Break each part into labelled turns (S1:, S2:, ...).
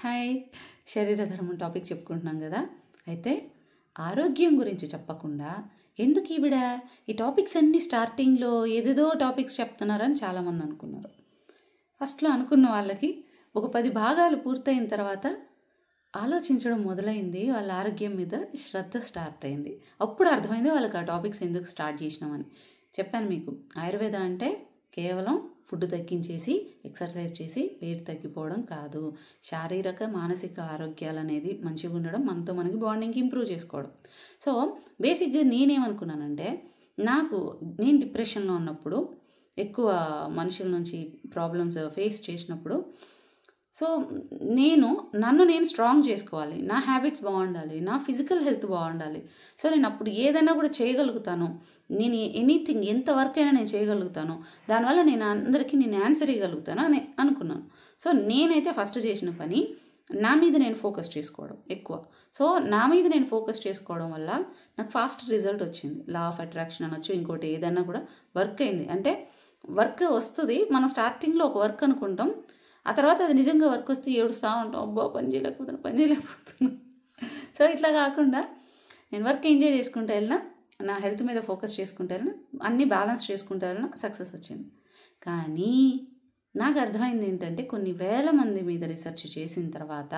S1: Hi. శరీర ధర్మం topic చెప్పుకుంటున్నాం కదా. అయితే ఆరోగ్యం గురించి చెప్పకుండా ఎందుకు ఈవిడ ఈ టాపిక్స్ అన్నీ స్టార్టింగ్లో ఏదేదో టాపిక్స్ చెప్తున్నారని చాలామంది అనుకున్నారు. ఫస్ట్లో అనుకున్న వాళ్ళకి ఒక 10 భాగాలు పూర్తయిన తర్వాత ఆలోచించడం మొదలైంది. వాళ్ళ ఆరోగ్యం మీద శ్రద్ధ స్టార్ట్ అయింది. అప్పుడు అర్థమైంది వాళ్ళకి ఆ టాపిక్స్ ఎందుకు స్టార్ట్ చేసినామని. చెప్పాను మీకు, ఆయుర్వేద అంటే కేవలం ఫుడ్ తగ్గించేసి ఎక్సర్సైజ్ చేసి వెయిట్ తగ్గిపోవడం కాదు. శారీరక మానసిక ఆరోగ్యాలు అనేది మంచిగా ఉండడం, మనతో మనకి బాండింగ్ ఇంప్రూవ్ చేసుకోవడం. సో బేసిక్గా నేనేమనుకున్నానంటే, నేను డిప్రెషన్లో ఉన్నప్పుడు, ఎక్కువ మనుషుల నుంచి ప్రాబ్లమ్స్ ఫేస్ చేసినప్పుడు, సో నన్ను నేను స్ట్రాంగ్ చేసుకోవాలి, నా హ్యాబిట్స్ బాగుండాలి, నా ఫిజికల్ హెల్త్ బాగుండాలి. సో నేను అప్పుడు ఏదైనా కూడా చేయగలుగుతాను, నేను ఎనీథింగ్ ఎంతవరకు అయినా నేను చేయగలుగుతాను, దానివల్ల నేను ఆన్సర్ ఇవ్వగలుగుతాను అని అనుకున్నాను. సో నేనైతే ఫస్ట్ చేసిన పని నా మీద నేను ఫోకస్ చేసుకోవడం ఎక్కువ. సో నా మీద నేను ఫోకస్ చేసుకోవడం వల్ల నాకు ఫాస్ట్ రిజల్ట్ వచ్చింది. లా ఆఫ్ అట్రాక్షన్ అనొచ్చు, ఇంకోటి ఏదైనా కూడా వర్క్ అయింది. అంటే వర్క్ వస్తుంది, మనం స్టార్టింగ్లో ఒక వర్క్ అనుకుంటాం, ఆ తర్వాత అది నిజంగా వర్క్ వస్తే ఏడుస్తూ ఉంటాం, అబ్బా పని చేయలేకపోతున్నా. సో ఇట్లా కాకుండా నేను వర్క్ ఎంజాయ్ చేసుకుంటూ వెళ్ళినా, నా హెల్త్ మీద ఫోకస్ చేసుకుంటూ వెళ్ళినా, అన్నీ బ్యాలెన్స్ చేసుకుంటూ వెళ్ళినా సక్సెస్ వచ్చింది. కానీ నాకు అర్థమైంది ఏంటంటే, కొన్ని వేల మంది మీద రీసెర్చ్ చేసిన తర్వాత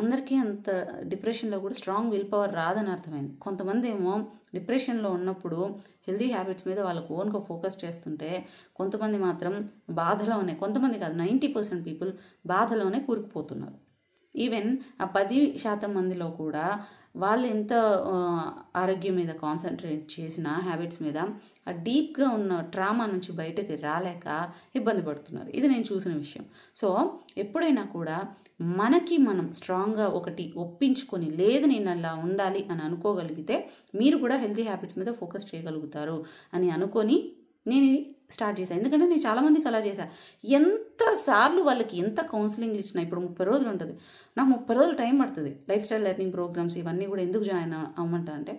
S1: అందరికీ అంత డిప్రెషన్లో కూడా స్ట్రాంగ్ విల్ పవర్ రాదని అర్థమైంది. కొంతమంది ఏమో డిప్రెషన్లో ఉన్నప్పుడు హెల్తీ హ్యాబిట్స్ మీద వాళ్ళకు ఓన్గా ఫోకస్ చేస్తుంటే, కొంతమంది మాత్రం బాధలోనే, కొంతమంది కాదు 90% పీపుల్ బాధలోనే కూరుకుపోతున్నారు. ఈవెన్ ఆ 10% మందిలో కూడా వాళ్ళు ఎంత ఆరోగ్యం మీద కాన్సన్ట్రేట్ చేసిన హ్యాబిట్స్ మీద, ఆ డీప్గా ఉన్న ట్రామా నుంచి బయటకి రాలేక ఇబ్బంది పడుతున్నారు. ఇది నేను చూసిన విషయం. సో ఎప్పుడైనా కూడా మనకి మనం స్ట్రాంగ్గా ఒకటి ఒప్పించుకొని, లేదు నేను అలా ఉండాలి అని అనుకోగలిగితే, మీరు కూడా హెల్తీ హ్యాబిట్స్ మీద ఫోకస్ చేయగలుగుతారు అని అనుకొని నేను ఇది స్టార్ట్ చేశాను. ఎందుకంటే నేను చాలామందికి అలా చేశాను. ఎంతసార్లు వాళ్ళకి ఎంత కౌన్సిలింగ్ ఇచ్చినా, ఇప్పుడు 30 రోజులు ఉంటుంది, నాకు 30 రోజులు టైం పడుతుంది. లైఫ్ స్టైల్ లెర్నింగ్ ప్రోగ్రామ్స్ ఇవన్నీ కూడా ఎందుకు జాయిన్ అవ్వమంటా అంటే,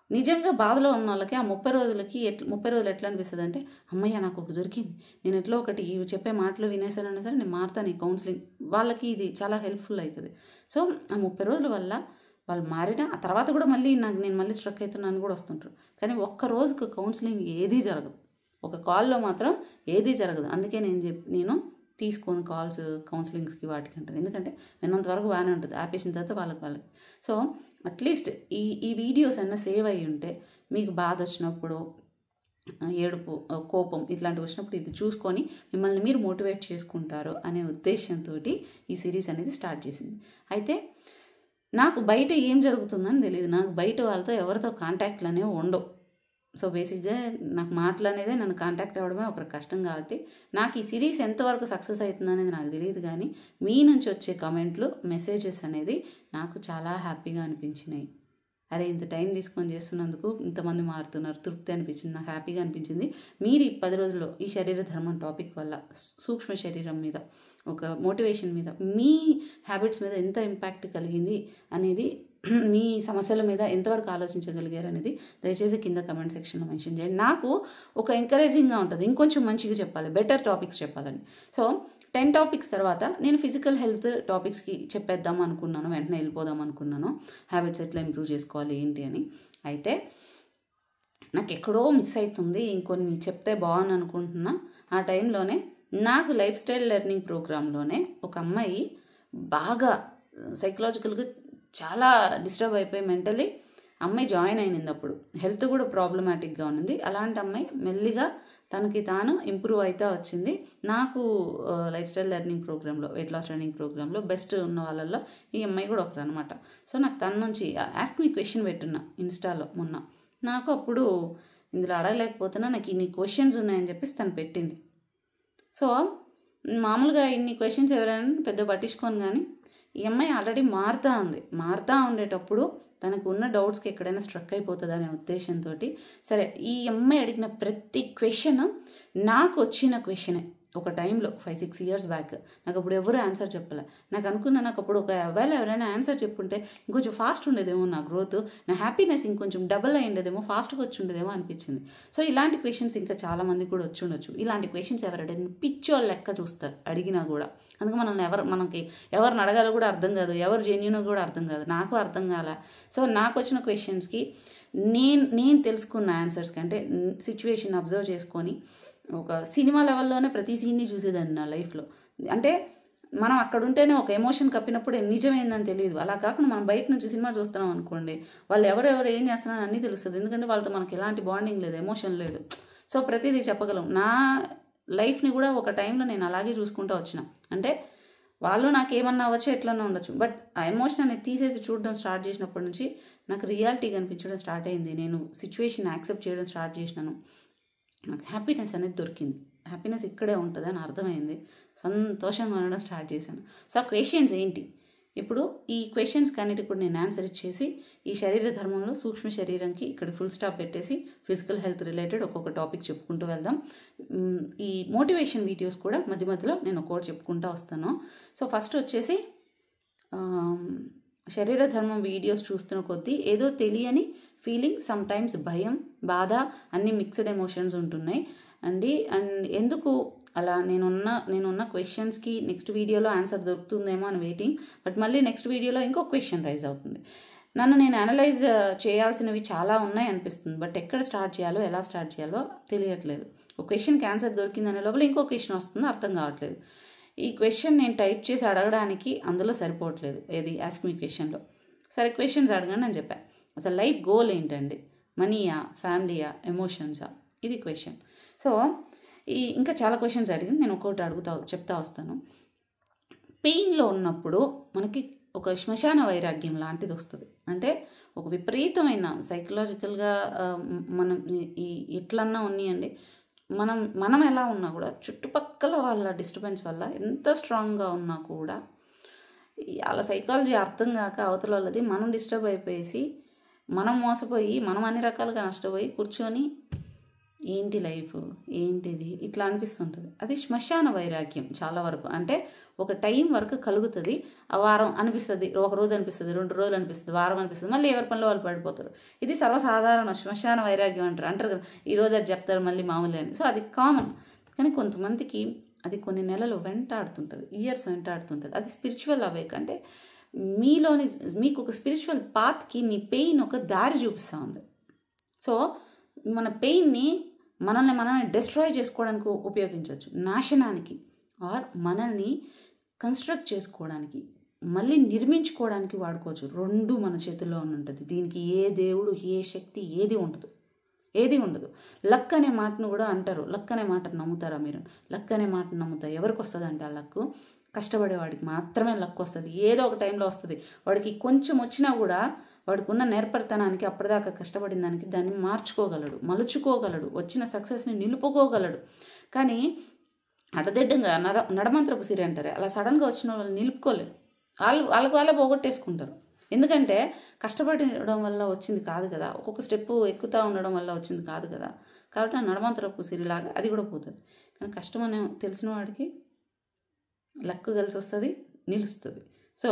S1: నిజంగా బాధలో ఉన్న వాళ్ళకి ఆ 30 రోజులు ఎట్లా అనిపిస్తుంది అంటే, అమ్మయ్య నాకు ఒక దొరికింది, నేను ఎట్లా ఒకటి ఇవి చెప్పే మాటలు వినేసానన్నా సరే నేను మారుతాను ఈ కౌన్సిలింగ్, వాళ్ళకి ఇది చాలా హెల్ప్ఫుల్ అవుతుంది. సో ఆ 30 రోజుల వల్ల వాళ్ళు మారినా, ఆ తర్వాత కూడా నేను మళ్ళీ స్ట్రక్ అవుతున్నాను కూడా వస్తుంటారు. కానీ ఒక్క రోజుకు కౌన్సిలింగ్ ఏదీ జరగదు, ఒక కాల్లో మాత్రం ఏదీ జరగదు. అందుకే నేను తీసుకోను కాల్స్ కౌన్సిలింగ్స్కి వాటికి అంటాను. ఎందుకంటే విన్నంతవరకు బాగానే ఉంటుంది, ఆపేసిన తర్వాత వాళ్ళకి. సో అట్లీస్ట్ ఈ వీడియోస్ అన్నా సేవ్ అయ్యి ఉంటే, మీకు బాధ వచ్చినప్పుడు, ఏడుపు, కోపం ఇట్లాంటివి వచ్చినప్పుడు ఇది చూసుకొని మిమ్మల్ని మీరు మోటివేట్ చేసుకుంటారు అనే ఉద్దేశంతో ఈ సిరీస్ అనేది స్టార్ట్ చేసింది. అయితే నాకు బయట ఏం జరుగుతుందని తెలియదు, నాకు బయట వాళ్ళతో ఎవరితో కాంటాక్ట్లు అనేవి ఉండవు. సో బేసిక్గా నాకు మాటలనేదే నన్ను కాంటాక్ట్ అవ్వడమే ఒక కష్టం. కాబట్టి నాకు ఈ సిరీస్ ఎంతవరకు సక్సెస్ అవుతుంది అనేది నాకు తెలియదు. కానీ మీ నుంచి వచ్చే కమెంట్లు, మెసేజెస్ అనేది నాకు చాలా హ్యాపీగా అనిపించినాయి. అరే ఇంత టైం తీసుకొని చేస్తున్నందుకు ఇంతమంది మారుతున్నారు, తృప్తి అనిపించింది, నాకు హ్యాపీగా అనిపించింది. మీరు ఈ 10 రోజుల్లో ఈ శరీర ధర్మం టాపిక్ వల్ల సూక్ష్మ శరీరం మీద, ఒక మోటివేషన్ మీద, మీ హ్యాబిట్స్ మీద ఎంత ఇంపాక్ట్ కలిగింది అనేది, మీ సమస్యల మీద ఎంతవరకు ఆలోచించగలిగారు అనేది దయచేసి కింద కమెంట్ సెక్షన్లో మెన్షన్ చేయండి. నాకు ఒక ఎంకరేజింగ్గా ఉంటుంది, ఇంకొంచెం మంచిగా చెప్పాలి, బెటర్ టాపిక్స్ చెప్పాలని. సో 10 టాపిక్స్ తర్వాత నేను ఫిజికల్ హెల్త్ టాపిక్స్కి చెప్పేద్దాం అనుకున్నాను, వెంటనే వెళ్ళిపోదాం అనుకున్నాను, హ్యాబిట్స్ ఎట్లా ఇంప్రూవ్ చేసుకోవాలి ఏంటి అని. అయితే నాకు ఎక్కడో మిస్ అవుతుంది, ఇంకొన్ని చెప్తే బాగుంది అనుకుంటున్నా. ఆ టైంలోనే నాకు లైఫ్ స్టైల్ లెర్నింగ్ ప్రోగ్రాంలోనే ఒక అమ్మాయి బాగా సైకలాజికల్గా చాలా డిస్టర్బ్ అయిపోయి మెంటలీ అమ్మాయి జాయిన్ అయినది. అప్పుడు హెల్త్ కూడా ప్రాబ్లమాటిక్గా ఉన్నది. అలాంటి అమ్మాయి మెల్లిగా తనకి తాను ఇంప్రూవ్ అవుతూ వచ్చింది. నాకు లైఫ్ స్టైల్ లెర్నింగ్ ప్రోగ్రాంలో, వెయిట్ లాస్ ట్రైనింగ్ ప్రోగ్రాంలో బెస్ట్ ఉన్న వాళ్ళల్లో ఈ అమ్మాయి కూడా ఒకరు అనమాట. సో నాకు తన నుంచి ఆస్క్ మీ క్వశ్చన్ పెట్టున్నా ఇన్స్టాలో మొన్న. నాకు అప్పుడు ఇందులో అడగలేకపోతున్నా, నాకు ఇన్ని క్వశ్చన్స్ ఉన్నాయని చెప్పేసి తను పెట్టింది. సో మామూలుగా ఇన్ని క్వశ్చన్స్ ఎవరైనా పెద్ద పట్టించుకోను, కానీ ఈ అమ్మాయి ఆల్రెడీ మారుతూ ఉండేటప్పుడు తనకు ఉన్న డౌట్స్కి ఎక్కడైనా స్ట్రక్ అయిపోతుంది అనే ఉద్దేశంతో, సరే ఈ అమ్మాయి అడిగిన ప్రతి క్వశ్చన్ నాకు వచ్చిన క్వశ్చనే, ఒక టైంలో 5-6 ఇయర్స్ బ్యాక్ నాకు అప్పుడు ఎవరు ఆన్సర్ చెప్పలే. నాకు అనుకున్నా, నాకు అప్పుడు ఒకవేళ ఎవరైనా ఆన్సర్ చెప్పుంటే ఇంకొంచెం ఫాస్ట్ ఉండేదేమో నా గ్రోత్, నా హ్యాపీనెస్ ఇంకొంచెం డబుల్ అయ్యిండేదేమో, ఫాస్ట్గా వచ్చి ఉండేదేమో అనిపించింది. సో ఇలాంటి క్వశ్చన్స్ ఇంకా చాలామంది కూడా వచ్చి ఉండొచ్చు. ఇలాంటి క్వశ్చన్స్ ఎవరైనా పిచ్చోళ్ళు లెక్క చూస్తారు అడిగినా కూడా. అందుకే మనకి ఎవరిని అడగాలో కూడా అర్థం కాదు, ఎవరు జెన్యూన్ కూడా అర్థం కాదు. నాకు అర్థం కాల. సో నాకు వచ్చిన క్వశ్చన్స్కి నేను తెలుసుకున్న ఆన్సర్స్ కంటే సిచ్యువేషన్ అబ్జర్వ్ చేసుకొని ఒక సినిమా లెవెల్లోనే ప్రతి సీన్ని చూసేదాన్ని నా లైఫ్లో. అంటే మనం అక్కడ ఉంటేనే ఒక ఎమోషన్ కప్పినప్పుడు నిజమైందని తెలియదు. అలా కాకుండా మనం బయట నుంచి సినిమా చూస్తున్నాం అనుకోండి, వాళ్ళు ఎవరెవరు ఏం చేస్తున్నారో అన్నీ తెలుస్తుంది. ఎందుకంటే వాళ్ళతో మనకి ఎలాంటి బాండింగ్ లేదు, ఎమోషన్ లేదు. సో ప్రతిదీ చెప్పగలం. నా లైఫ్ని కూడా ఒక టైంలో నేను అలాగే చూసుకుంటూ వచ్చిన. అంటే వాళ్ళు నాకు ఏమన్నా అవ్వచ్చు, ఎట్లన్నా ఉండొచ్చు, బట్ ఆ ఎమోషన్ అనేది తీసేసి చూడడం స్టార్ట్ చేసినప్పటి నుంచి నాకు రియాలిటీ కనిపించడం స్టార్ట్ అయింది. నేను సిచ్యువేషన్ యాక్సెప్ట్ చేయడం స్టార్ట్ చేసినాను. నాకు హ్యాపీనెస్ అనేది దొరికింది. హ్యాపీనెస్ ఇక్కడే ఉంటుంది అని అర్థమైంది. సంతోషంగా ఉండడం స్టార్ట్ చేశాను. సో ఆ క్వశ్చన్స్ ఏంటి? ఇప్పుడు ఈ క్వశ్చన్స్కి అన్నిటికి కూడా నేను ఆన్సర్ ఇచ్చేసి ఈ శరీర ధర్మంలో సూక్ష్మ శరీరంకి ఇక్కడ ఫుల్ స్టాప్ పెట్టేసి ఫిజికల్ హెల్త్ రిలేటెడ్ ఒక్కొక్క టాపిక్ చెప్పుకుంటూ వెళ్దాం. ఈ మోటివేషన్ వీడియోస్ కూడా మధ్య మధ్యలో నేను ఒక్కొక్కటి చెప్పుకుంటూ వస్తాను. సో ఫస్ట్ వచ్చేసి శరీర ధర్మం వీడియోస్ చూస్తున్న కొద్దీ ఏదో తెలియని ఫీలింగ్, సమ్ టైమ్స్ భయం, బాధ, అన్ని మిక్స్డ్ ఎమోషన్స్ ఉంటున్నాయి అండ్ ఎందుకు అలా నేనున్న క్వశ్చన్స్కి నెక్స్ట్ వీడియోలో ఆన్సర్ దొరుకుతుందేమో అని వెయిటింగ్. బట్ మళ్ళీ నెక్స్ట్ వీడియోలో ఇంకో క్వశ్చన్ రైజ్ అవుతుంది. నన్ను నేను అనలైజ్ చేయాల్సినవి చాలా ఉన్నాయి అనిపిస్తుంది. బట్ ఎక్కడ స్టార్ట్ చేయాలో, ఎలా స్టార్ట్ చేయాలో తెలియట్లేదు. ఒక క్వశ్చన్కి ఆన్సర్ దొరికిందనే లోపల ఇంకో క్వశ్చన్ వస్తుందో అర్థం కావట్లేదు. ఈ క్వశ్చన్ నేను టైప్ చేసి అడగడానికి అందులో సరిపోవట్లేదు, ఏది ఆస్క్ మీ క్వశ్చన్లో. సరే క్వశ్చన్స్ అడగండి అని చెప్పాను. అసలు లైఫ్ గోల్ ఏంటండి? మనీయా, ఫ్యామిలీయా, ఎమోషన్సా? ఇది క్వశ్చన్. సో ఇంకా చాలా క్వశ్చన్స్ అడిగింది, నేను ఒక్కొక్కటి చెప్తా వస్తాను. పెయిన్లో ఉన్నప్పుడు మనకి ఒక శ్మశాన వైరాగ్యం లాంటిది వస్తుంది. అంటే ఒక విపరీతమైన సైకలాజికల్గా మనం ఎట్లన్నా ఉన్నాయండి, మనం ఎలా ఉన్నా కూడా చుట్టుపక్కల వాళ్ళ డిస్టర్బెన్స్ వల్ల ఎంత స్ట్రాంగ్గా ఉన్నా కూడా వాళ్ళ సైకాలజీ అర్థం కాక అవతల వాళ్ళది మనం డిస్టర్బ్ అయిపోయేసి మనం మోసపోయి మనం అన్ని రకాలుగా నష్టపోయి కూర్చొని ఏంటి లైఫ్, ఏంటిది ఇట్లా అనిపిస్తుంటుంది. అది శ్మశాన వైరాగ్యం చాలా వరకు. అంటే ఒక టైం వరకు కలుగుతుంది. ఆ వారం అనిపిస్తుంది, ఒక రోజు అనిపిస్తుంది, 2 రోజులు అనిపిస్తుంది, వారం అనిపిస్తుంది, మళ్ళీ ఎవరి పనిలో వాళ్ళు పడిపోతారు. ఇది సర్వసాధారణ శ్మశాన వైరాగ్యం అంటారు కదా. ఈరోజు అది చెప్తారు, మళ్ళీ మామూలే అని. సో అది కామన్. కానీ కొంతమందికి అది కొన్ని నెలలు వెంటాడుతుంటుంది, ఇయర్స్ వెంటాడుతుంటుంది. అది స్పిరిచువల్ అవేక్. అంటే మీకు ఒక స్పిరిచువల్ పాత్కి మీ పెయిన్ ఒక దారి చూపిస్తూ ఉంది. సో మన పెయిన్ని మనల్ని డిస్ట్రాయ్ చేసుకోవడానికి ఉపయోగించవచ్చు, నాశనానికి, ఆర్ మనల్ని కన్స్ట్రక్ట్ చేసుకోవడానికి, మళ్ళీ నిర్మించుకోవడానికి వాడుకోవచ్చు. 2 మన చేతుల్లో ఉంటుంది. దీనికి ఏ దేవుడు, ఏ శక్తి, ఏది ఉండదు. లక్ అనే మాటను కూడా అంటారు. లక్ అనే మాటను నమ్ముతారా మీరు? లక్ అనే మాటను నమ్ముతారు. ఎవరికి వస్తుంది అంటే ఆ లక్ కష్టపడేవాడికి మాత్రమే లక్ వస్తుంది. ఏదో ఒక టైంలో వస్తుంది. వాడికి కొంచెం వచ్చినా కూడా వాడికి ఉన్న నేర్పరితనానికి, అప్పటిదాకా కష్టపడిన దానికి దాన్ని మార్చుకోగలడు, మలుచుకోగలడు, వచ్చిన సక్సెస్ని నిలుపుకోగలడు. కానీ అడదిడ్డంగా నడమంత్రపు సిరి అంటారు, అలా సడన్గా వచ్చిన వాళ్ళు నిలుపుకోలేరు. వాళ్ళే పోగొట్టేసుకుంటారు. ఎందుకంటే కష్టపడడం వల్ల వచ్చింది కాదు కదా, ఒక్కొక్క స్టెప్ ఎక్కుతూ ఉండడం వల్ల వచ్చింది కాదు కదా. కాబట్టి ఆ నడమంత్రపు సిరిలాగా అది కూడా పోతుంది. కానీ కష్టం అనే తెలిసిన వాడికి లక్ కలిసి వస్తుంది, నిలుస్తుంది. సో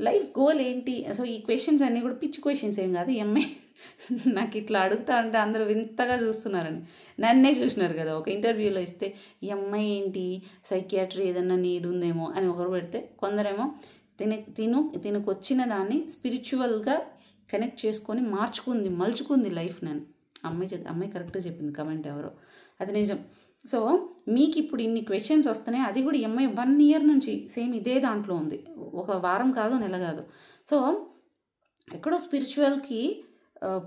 S1: లైఫ్ గోల్ ఏంటి? సో ఈ క్వశ్చన్స్ అన్నీ కూడా పిచ్చి క్వశ్చన్స్ ఏం కాదు. ఎంఐ నాకు ఇట్లా అడుగుతా అంటే అందరూ వింతగా చూస్తున్నారని, నన్నే చూసినారు కదా. ఒక ఇంటర్వ్యూలో ఇస్తే ఎంఐ ఏంటి, సైకియాట్రీ ఏదన్నా నీడ్ ఉందేమో అని ఒకరు పెడితే, కొందరేమో తినకు వచ్చిన దాన్ని స్పిరిచువల్గా కనెక్ట్ చేసుకొని మలుచుకుంది లైఫ్. నేను అమ్మాయి కరెక్ట్గా చెప్పింది కమెంట్ ఎవరో, అది నిజం. సో మీకు ఇప్పుడు ఇన్ని క్వశ్చన్స్ వస్తున్నాయి. అది కూడా ఎంఐ 1 year నుంచి సేమ్ ఇదే దాంట్లో ఉంది. ఒక వారం కాదు, నెల కాదు. సో ఎక్కడో స్పిరిచువల్కి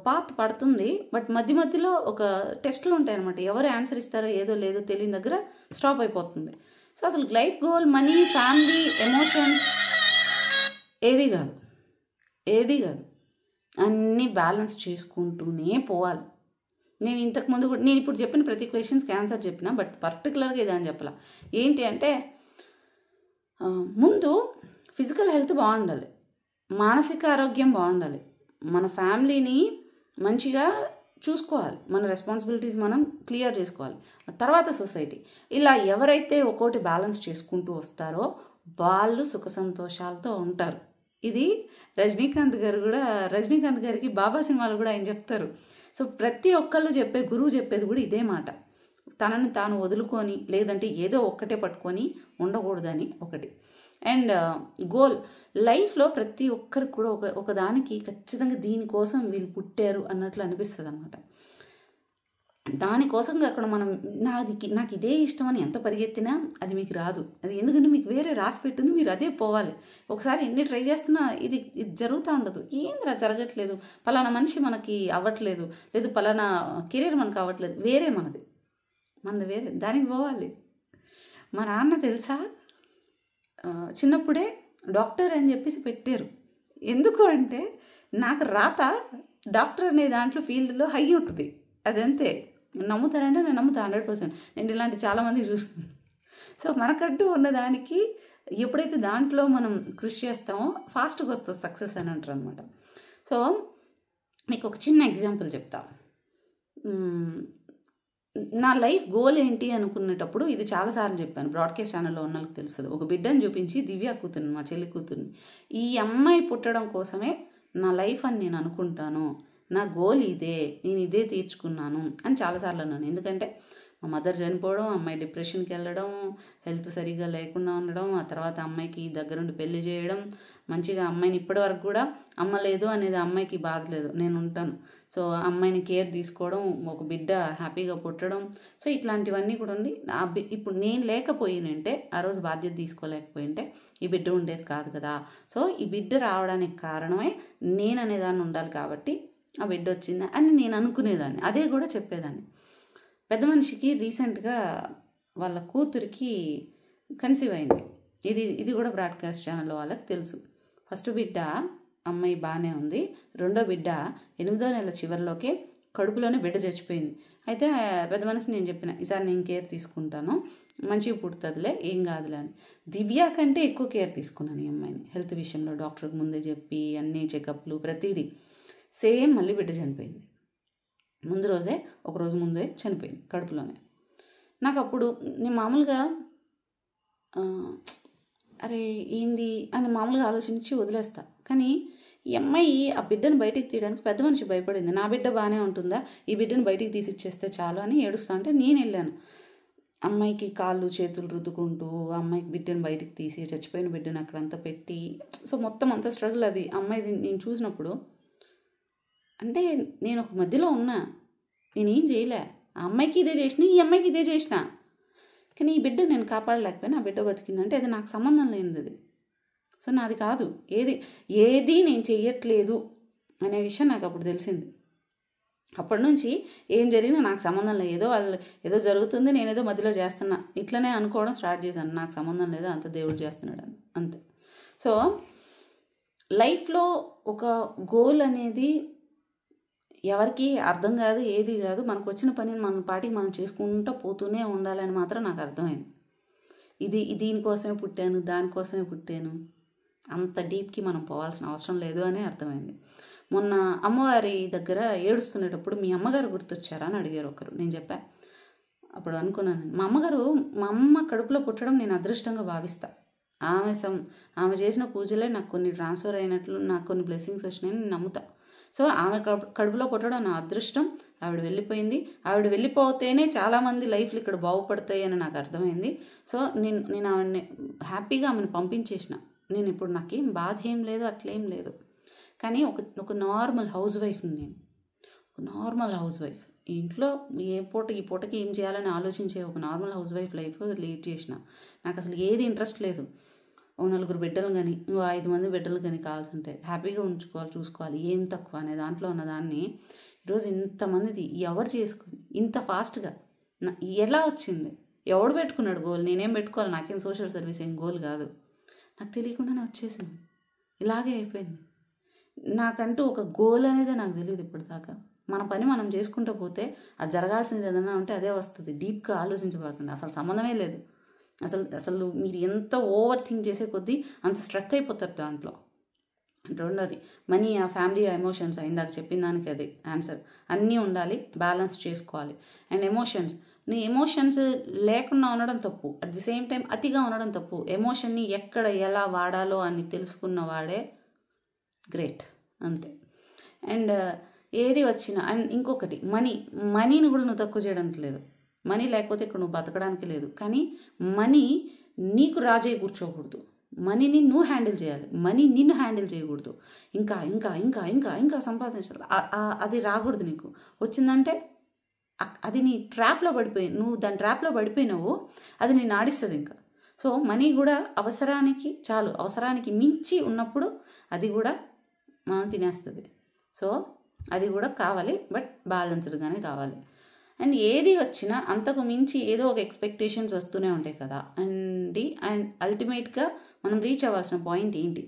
S1: పాత్ పడుతుంది. బట్ మధ్యలో ఒక టెస్ట్లు ఉంటాయి అనమాట. ఎవరు ఆన్సర్ ఇస్తారో ఏదో లేదో తెలియని దగ్గర స్టాప్ అయిపోతుంది. సో అసలు life goal money, family, emotions ఏది కాదు. అన్నీ బ్యాలెన్స్ చేసుకుంటూనే పోవాలి. నేను ఇంతకుముందు కూడా నేను ఇప్పుడు చెప్పిన ప్రతి క్వశ్చన్స్కి ఆన్సర్ చెప్పిన, బట్ పర్టికులర్గా ఇది అని చెప్పాల. ఏంటి అంటే ముందు ఫిజికల్ హెల్త్ బాగుండాలి, మానసిక ఆరోగ్యం బాగుండాలి, మన ఫ్యామిలీని మంచిగా చూసుకోవాలి, మన రెస్పాన్సిబిలిటీస్ మనం క్లియర్ చేసుకోవాలి. తర్వాత సొసైటీ. ఇలా ఎవరైతే ఒక్కోటి బ్యాలెన్స్ చేసుకుంటూ వస్తారో వాళ్ళు సుఖ సంతోషాలతో ఉంటారు. ఇది రజనీకాంత్ గారికి బాబా సినిమాలు కూడా ఆయన చెప్తారు. సో ప్రతి ఒక్కళ్ళు గురువు చెప్పేది కూడా ఇదే మాట. తనని తాను వదులుకొని లేదంటే ఏదో ఒక్కటే పట్టుకొని ఉండకూడదని ఒకటి. అండ్ గోల్ లైఫ్లో ప్రతి ఒక్కరికి కూడా ఒకదానికి ఖచ్చితంగా దీనికోసం వీళ్ళు పుట్టారు అన్నట్లు అనిపిస్తుంది అనమాట. దానికోసం అక్కడ మనం నాకు ఇదే ఇష్టం అని ఎంత పరిగెత్తినా అది మీకు రాదు. అది ఎందుకంటే మీకు వేరే రాసి పెట్టింది, మీరు అదే పోవాలి. ఒకసారి ఎన్ని ట్రై చేస్తున్నా ఇది జరుగుతూ ఉండదు. ఏందిరా జరగట్లేదు, పలానా మనిషి మనకి అవ్వట్లేదు, లేదు పలానా కెరీర్ మనకు అవ్వట్లేదు, మనది వేరే, దానికి పోవాలి. మా నాన్న తెలుసా చిన్నప్పుడే డాక్టర్ అని చెప్పేసి పెట్టారు. ఎందుకు అంటే నాకు రాత డాక్టర్ అనే దాంట్లో ఫీల్డ్లో హై ఉంటుంది. అదంతే. నమ్ముతారంటే నేను నమ్ముతా 100%. నేను ఇలాంటి చాలామందికి చూసుకున్నాను. సో మనకంటూ ఉన్నదానికి ఎప్పుడైతే దాంట్లో మనం కృషి చేస్తామో ఫాస్ట్గా వస్తుంది సక్సెస్ అని అంటారు అనమాట. సో మీకు ఒక చిన్న ఎగ్జాంపుల్ చెప్తా. నా లైఫ్ గోల్ ఏంటి అనుకునేటప్పుడు ఇది చాలాసార్లు చెప్పాను, బ్రాడ్కాస్ట్ ఛానల్లో ఉన్న వాళ్ళకి తెలుస్తుంది. ఒక బిడ్డని చూపించి, దివ్య కూతుర్ని, మా చెల్లి కూతుర్ని, ఈ అమ్మాయి పుట్టడం కోసమే నా లైఫ్ అని నేను అనుకుంటాను, నా గోల్ ఇదే, నేను ఇదే తీర్చుకున్నాను అని చాలాసార్లు అన్నాను. ఎందుకంటే మా మదర్ చనిపోవడం, అమ్మాయి డిప్రెషన్కి వెళ్ళడం, హెల్త్ సరిగ్గా లేకుండా ఉండడం, ఆ తర్వాత అమ్మాయికి దగ్గరుండి పెళ్లి చేయడం, మంచిగా అమ్మాయిని ఇప్పటివరకు కూడా అమ్మ లేదు అనేది అమ్మాయికి బాధ లేదు, నేను ఉంటాను. సో అమ్మాయిని కేర్ తీసుకోవడం, ఒక బిడ్డ హ్యాపీగా పుట్టడం, సో ఇట్లాంటివన్నీ కూడా ఉండి ఇప్పుడు నేను లేకపోయినంటే, ఆ రోజు బాధ్యత తీసుకోలేకపోయింటే ఈ బిడ్డ ఉండేది కాదు కదా. సో ఈ బిడ్డ రావడానికి కారణమే నేను అనేదాన్ని ఉండాలి కాబట్టి ఆ బిడ్డ వచ్చింది అని నేను అనుకునేదాన్ని, అదే కూడా చెప్పేదాన్ని. పెద్ద మనిషికి రీసెంట్గా వాళ్ళ కూతురికి కన్సీవ్ అయింది. ఇది కూడా బ్రాడ్కాస్ట్ ఛానల్లో వాళ్ళకి తెలుసు. ఫస్ట్ బిడ్డ అమ్మాయి బాగానే ఉంది, రెండో బిడ్డ 8వ నెల చివరిలోకే కడుపులోనే బిడ్డ చచ్చిపోయింది. అయితే పెద్ద మనిషికి నేను చెప్పిన, ఈసారి నేను కేర్ తీసుకుంటాను, మంచిగా పుడుతుందిలే, ఏం కాదులే అని. దివ్య కంటే ఎక్కువ కేర్ తీసుకున్నాను ఈ అమ్మాయిని, హెల్త్ విషయంలో డాక్టర్కి ముందే చెప్పి అన్ని చెకప్లు ప్రతిదీ. సేమ్ మళ్ళీ బిడ్డ చనిపోయింది. ముందు రోజే, ఒక రోజు ముందే చనిపోయింది కడుపులోనే. నాకు అప్పుడు నేను మామూలుగా అరే ఏంది అని మామూలుగా ఆలోచించి వదిలేస్తా. కానీ ఈ అమ్మాయి ఆ బిడ్డను బయటికి తీయడానికి పెద్ద మనిషి భయపడింది. నా బిడ్డ బాగానే ఉంటుందా, ఈ బిడ్డను బయటికి తీసి ఇచ్చేస్తే చాలు అని ఏడుస్తా అంటే నేను వెళ్ళాను. అమ్మాయికి కాళ్ళు చేతులు రుద్దుకుంటూ అమ్మాయికి బిడ్డను బయటికి తీసి, చచ్చిపోయిన బిడ్డను అక్కడంతా పెట్టి, సో మొత్తం అంత స్ట్రగుల్. అది అమ్మాయిది నేను చూసినప్పుడు అంటే నేను ఒక మధ్యలో ఉన్నా, నేనేం చేయలే. ఆ అమ్మాయికి ఇదే చేసిన, ఈ అమ్మాయికి ఇదే చేసిన, కానీ ఈ బిడ్డ నేను కాపాడలేకపోయినా ఆ బిడ్డ బతికిందంటే అది నాకు సంబంధం లేనిది. అది సో నాది కాదు, ఏది నేను చెయ్యట్లేదు అనే విషయం నాకు అప్పుడు తెలిసింది. అప్పటి నుంచి ఏం జరిగినా నాకు సంబంధం లేదు, ఏదో జరుగుతుంది, నేనేదో మధ్యలో చేస్తున్నా, ఇట్లనే అనుకోవడం స్టార్ట్ చేశాను. నాకు సంబంధం లేదు, అంత దేవుడు చేస్తున్నాడు అంతే. సో లైఫ్లో ఒక గోల్ అనేది ఎవరికి అర్థం కాదు, ఏది కాదు. మనకు వచ్చిన పనిని మన పాటికి మనం చేసుకుంటూ పోతూనే ఉండాలని మాత్రం నాకు అర్థమైంది. దీనికోసమే పుట్టాను, దానికోసమే పుట్టాను, అంత డీప్కి మనం పోవాల్సిన అవసరం లేదు అని అర్థమైంది. మొన్న అమ్మవారి దగ్గర ఏడుస్తునేటప్పుడు మీ అమ్మగారు గుర్తొచ్చారా అని అడిగారు ఒకరు. నేను చెప్పా, అప్పుడు అనుకున్నాను, మా అమ్మ కడుపులో పుట్టడం నేను అదృష్టంగా భావిస్తా. ఆమె చేసిన పూజలే నాకు కొన్ని ట్రాన్స్ఫర్ అయినట్లు, నాకు కొన్ని బ్లెస్సింగ్స్ వచ్చినాయని నేను నమ్ముతా. సో ఆమె కడుపులో పుట్టడం నా అదృష్టం. ఆవిడ వెళ్ళిపోయింది, ఆవిడ వెళ్ళిపోతేనే చాలామంది లైఫ్లు ఇక్కడ బాగుపడతాయి అని నాకు అర్థమైంది. సో నేను ఆవిడని హ్యాపీగా ఆమెను పంపించేసిన. నేను ఇప్పుడు నాకేం బాధ ఏం లేదు, అట్లేం లేదు. కానీ ఒక నార్మల్ హౌస్ వైఫ్ని నేను, ఒక నార్మల్ హౌస్ వైఫ్, ఇంట్లో ఈ పూటకి ఏం చేయాలని ఆలోచించే ఒక normal house wife life lead చేసిన. నాకు అసలు ఏది ఇంట్రెస్ట్ లేదు. ఓ 4 బిడ్డలు కానీ, 5 మంది బిడ్డలు కానీ కావాల్సి ఉంటాయి, హ్యాపీగా ఉంచుకోవాలి, చూసుకోవాలి, ఏం తక్కువ అనే దాంట్లో ఉన్నదాన్ని ఈరోజు ఇంతమందిది ఎవరు చేసుకుని ఇంత ఫాస్ట్గా ఎలా వచ్చింది, ఎవడు పెట్టుకున్నాడు గోల్? నేనేం పెట్టుకోవాలి, నాకేం సోషల్ సర్వీస్ ఏం గోల్ కాదు, నాకు తెలియకుండానే వచ్చేసింది, ఇలాగే అయిపోయింది. నాకంటూ ఒక గోల్ అనేది నాకు తెలియదు ఇప్పటిదాకా. మన పని మనం చేసుకుంటూ పోతే అది జరగాల్సింది ఏదైనా ఉంటే అదే వస్తుంది. డీప్గా ఆలోచించబోకుండా అసలు సంబంధమే లేదు. అసలు మీరు ఎంత ఓవర్ థింక్ చేసే కొద్దీ అంత స్ట్రక్ అయిపోతారు దాంట్లో. రెండోది మనీ, ఆ ఫ్యామిలీ, ఆ ఎమోషన్స్, ఇందాక చెప్పిన దానికి అది ఆన్సర్. అన్నీ ఉండాలి, బ్యాలెన్స్ చేసుకోవాలి. అండ్ ఎమోషన్స్, నీ ఎమోషన్స్ లేకుండా ఉండడం తప్పు, అట్ ది సేమ్ టైం అతిగా ఉండడం తప్పు. ఎమోషన్ని ఎక్కడ ఎలా వాడాలో అని తెలుసుకున్న వాడే గ్రేట్, అంతే. అండ్ ఏది వచ్చినా, అండ్ ఇంకొకటి మనీని కూడా నువ్వు తక్కువ చేయడానికి లేదు. మనీ లేకపోతే ఇక్కడ నువ్వు బతకడానికి లేదు. కానీ మనీ నీకు రాజే కూర్చోకూడదు. మనీని నువ్వు హ్యాండిల్ చేయాలి, మనీ నిన్ను హ్యాండిల్ చేయకూడదు. ఇంకా ఇంకా ఇంకా ఇంకా ఇంకా సంపాదించాలి, అది రాకూడదు నీకు. వచ్చిందంటే అది నీ ట్రాప్లో నువ్వు దాని ట్రాప్లో పడిపోయినావు, అది నేను ఆడిస్తుంది ఇంకా. సో మనీ కూడా అవసరానికి చాలు, అవసరానికి మించి ఉన్నప్పుడు అది కూడా మనం తినేస్తుంది. సో అది కూడా కావాలి, బట్ బ్యాలెన్స్డ్గానే కావాలి. అండ్ ఏది వచ్చినా అంతకు మించి ఏదో ఒక ఎక్స్పెక్టేషన్స్ వస్తూనే ఉంటాయి కదా అండ్ అల్టిమేట్గా మనం రీచ్ అవ్వాల్సిన పాయింట్ ఏంటి?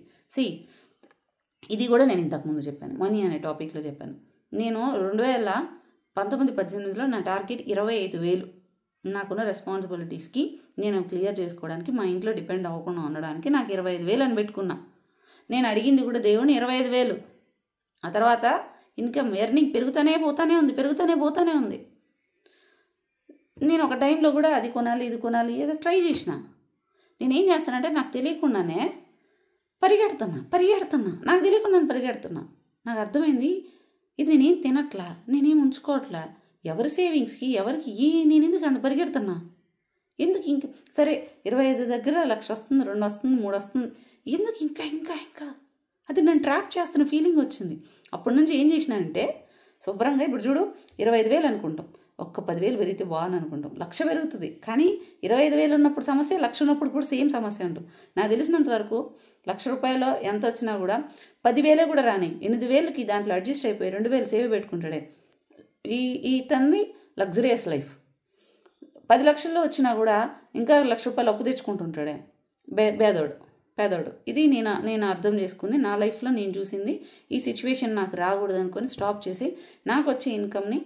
S1: ఇది కూడా నేను ఇంతకుముందు చెప్పాను, మనీ అనే టాపిక్లో చెప్పాను. నేను 2019-18లో నా టార్గెట్ 25,000. నాకున్న రెస్పాన్సిబిలిటీస్కి నేను క్లియర్ చేసుకోవడానికి, మా ఇంట్లో డిపెండ్ అవ్వకుండా ఉండడానికి నాకు 25,000 అని పెట్టుకున్నా. నేను అడిగింది కూడా దేవుని 25,000. ఆ తర్వాత ఇన్కమ్ ఎర్నింగ్ పెరుగుతూనే పోతానే ఉంది. నేను ఒక టైంలో కూడా అది కొనాలి ఇది కొనాలి ఏదో ట్రై చేసిన. నేనేం చేస్తానంటే నాకు తెలియకుండానే పరిగెడుతున్నా, నాకు తెలియకుండానే పరిగెడుతున్నా. నాకు అర్థమైంది ఇది నేనేం తినట్లా, నేనేం ఉంచుకోవట్లా, ఎవరి సేవింగ్స్కి ఎవరికి నేను ఎందుకు అంత పరిగెడుతున్నా, ఎందుకు ఇంకా సరే 25 దగ్గర 1,00,000 వస్తుంది, 2 వస్తుంది, 3 వస్తుంది, ఎందుకు ఇంకా ఇంకా ఇంకా అది నన్ను ట్రాప్ చేస్తున్న ఫీలింగ్ వచ్చింది. అప్పటి నుంచి ఏం చేసినానంటే శుభ్రంగా ఇప్పుడు చూడు 25,000 అనుకుంటాం, ఒక్క 10,000 పెరిగితే బాగుంది అనుకుంటాం, 1,00,000 పెరుగుతుంది. కానీ 25,000 ఉన్నప్పుడు సమస్య, 1,00,000 ఉన్నప్పుడు కూడా సేమ్ సమస్య ఉంటుంది. నాకు తెలిసినంత వరకు 1,00,000 రూపాయలు ఎంత వచ్చినా కూడా 10,000 కూడా రాని, 8,000కి దాంట్లో అడ్జస్ట్ అయిపోయి 2,000 సేవ్ పెట్టుకుంటాడే. ఈ తంది లగ్జరియస్ లైఫ్. 10 లక్షల్లో వచ్చినా కూడా ఇంకా 1,00,000 రూపాయలు అప్పు తెచ్చుకుంటుంటాడే పేదోడు. ఇది నేను అర్థం చేసుకుంది, నా లైఫ్లో నేను చూసింది. ఈ సిచ్యువేషన్ నాకు రాకూడదు అనుకొని స్టాప్ చేసి నాకు వచ్చే ఇన్కమ్ని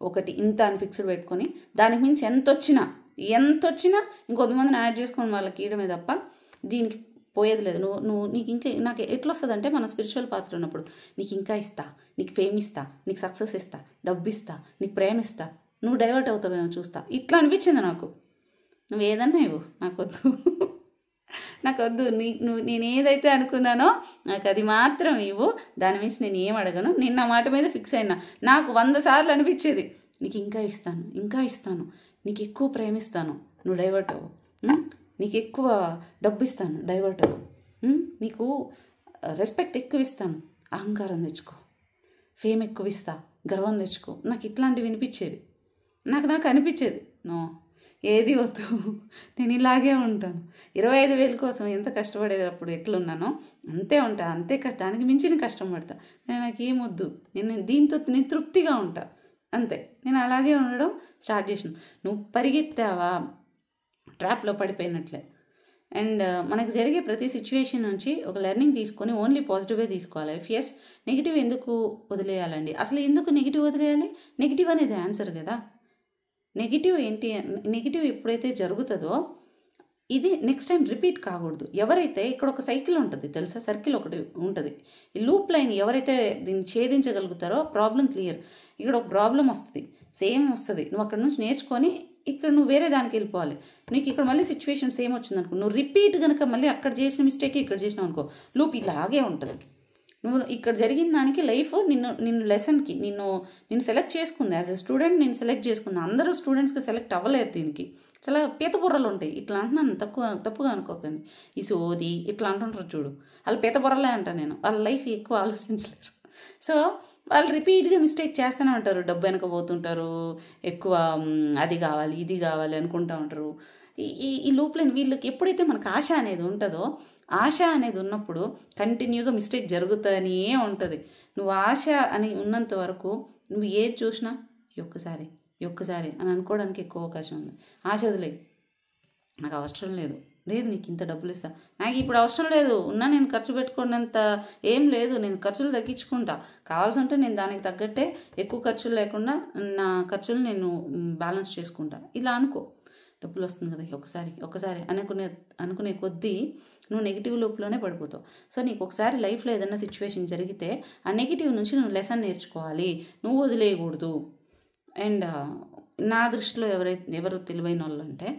S1: ఒకటి ఇంత అని ఫిక్స్డ్ పెట్టుకొని దానికి మించి ఎంత వచ్చినా ఇంకొంతమందిని యాడ్ చేసుకొని వాళ్ళకి ఇవ్వడమే తప్ప దీనికి పోయేది లేదు. నీకు ఇంకా నాకు ఎట్లా వస్తుంది అంటే, మన స్పిరిచువల్ పాత్ర ఉన్నప్పుడు నీకు ఇంకా ఇస్తా, నీకు ఫేమ్ ఇస్తా, నీకు సక్సెస్ ఇస్తా, డబ్బు ఇస్తా, నీకు ప్రేమ ఇస్తా, నువ్వు డైవర్ట్ అవుతావేమో చూస్తా, ఇట్లా అనిపించింది నాకు. నువ్వు ఏదన్నా ఇవ్వు, నాకొద్దు నేను ఏదైతే అనుకున్నానో నాకు అది మాత్రం ఇవ్వు, దాని మించి నేను ఏం అడగను. నేను నా మాట మీద ఫిక్స్ అయినా. నాకు 100 సార్లు అనిపించేది నీకు ఇంకా ఇస్తాను, నీకు ఎక్కువ ప్రేమిస్తాను, నువ్వు డైవర్ట్ అవ్వు, నీకు ఎక్కువ డబ్బు ఇస్తాను, డైవర్ట్ అవ్వు, నీకు రెస్పెక్ట్ ఎక్కువ ఇస్తాను, అహంకారం తెచ్చుకో, ఫేమ్ ఎక్కువ ఇస్తా, గర్వం తెచ్చుకో. నాకు ఇట్లాంటివి వినిపించేవి. నాకు అనిపించేది ఏది వద్దు, నేను ఇలాగే ఉంటాను. 25,000 కోసం ఎంత కష్టపడేటప్పుడు ఎట్లున్నానో అంతే ఉంటా, దానికి మించి నేను కష్టం పడతా. నాకు ఏమొద్దు, నేను తృప్తిగా ఉంటా, అంతే. నేను అలాగే ఉండడం స్టార్ట్ చేసాను. నువ్వు పరిగెత్తావా ట్రాప్లో పడిపోయినట్లే. అండ్ మనకు జరిగే ప్రతి సిచ్యువేషన్ నుంచి ఒక లెర్నింగ్ తీసుకొని ఓన్లీ పాజిటివే తీసుకోవాలి. ఎస్ నెగిటివ్ ఎందుకు వదిలేయాలండి? అసలు ఎందుకు నెగిటివ్ వదిలేయాలి? నెగిటివ్ అనేది ఆన్సర్ కదా. నెగిటివ్ ఎప్పుడైతే జరుగుతుందో ఇది నెక్స్ట్ టైం రిపీట్ కాకూడదు. ఎవరైతే ఇక్కడ ఒక సైకిల్ ఉంటుంది తెలుసా, సర్కిల్ ఒకటి ఉంటుంది. ఈ లూప్ లైన్ ఎవరైతే దీన్ని ఛేదించగలుగుతారో ప్రాబ్లం క్లియర్. ఇక్కడ ఒక ప్రాబ్లం వస్తుంది, సేమ్ వస్తుంది, నువ్వు అక్కడ నుంచి నేర్చుకొని ఇక్కడ నువ్వు వేరే దానికి వెళ్ళిపోవాలి. నీకు ఇక్కడ మళ్ళీ సిచ్యువేషన్ సేమ్ వచ్చింది అనుకో, నువ్వు రిపీట్ కనుక మళ్ళీ అక్కడ చేసిన మిస్టేక్ ఇక్కడ చేసినావు అనుకో, లూప్ ఇలాగే ఉంటుంది. నువ్వు ఇక్కడ జరిగిన దానికి లైఫ్ నిన్ను లెసన్కి నిన్ను సెలెక్ట్ చేసుకుంది. యాజ్ ఎ స్టూడెంట్ నేను సెలెక్ట్ చేసుకుంది. అందరూ స్టూడెంట్స్కి సెలెక్ట్ అవ్వలేరు. దీనికి చాలా పీతబుర్రలు ఉంటాయి. ఇట్లా అంటున్నాను, తప్పుగా అనుకోకండి. ఈ సోది ఇట్లా అంటుంటారు చూడు, వాళ్ళు పీతబుర్రలే అంటాను నేను. వాళ్ళ లైఫ్ ఎక్కువ ఆలోచించలేరు. సో వాళ్ళు రిపీట్గా మిస్టేక్ చేస్తూనే ఉంటారు, డబ్బు వెనక పోతుంటారు, ఎక్కువ అది కావాలి ఇది కావాలి అనుకుంటూ ఉంటారు. ఈ లూప్లైన్ వీళ్ళకి ఎప్పుడైతే మనకు ఆశ అనేది ఉంటుందో, ఆశ అనేది ఉన్నప్పుడు కంటిన్యూగా మిస్టేక్ జరుగుతూనే ఉంటుంది. నువ్వు ఆశ అని ఉన్నంత వరకు నువ్వు ఏది చూసినా ఒక్కసారి అని అనుకోవడానికి ఎక్కువ అవకాశం ఉంది. ఆశ వదిలే, నాకు అవసరం లేదు, నీకు ఇంత డబ్బులు ఇస్తా, నాకు ఇప్పుడు అవసరం లేదు, నేను ఖర్చు పెట్టుకున్నంత ఏం లేదు, నేను ఖర్చులు తగ్గించుకుంటా, కావాల్సి ఉంటే నేను దానికి తగ్గట్టే ఎక్కువ ఖర్చులు లేకుండా నా ఖర్చులు నేను బ్యాలెన్స్ చేసుకుంటా. ఇలా అనుకో, డబ్బులు వస్తుంది కదా ఒక్కసారి అనుకునే కొద్దీ నువ్వు నెగిటివ్ లూప్లోనే పడిపోతావు. సో నీకు ఒకసారి లైఫ్లో ఏదైనా సిచ్యువేషన్ జరిగితే ఆ నెగిటివ్ నుంచి నువ్వు లెసన్ నేర్చుకోవాలి, నువ్వు వదిలేయకూడదు. అండ్ నా దృష్టిలో ఎవరు తెలివైన వాళ్ళు అంటే,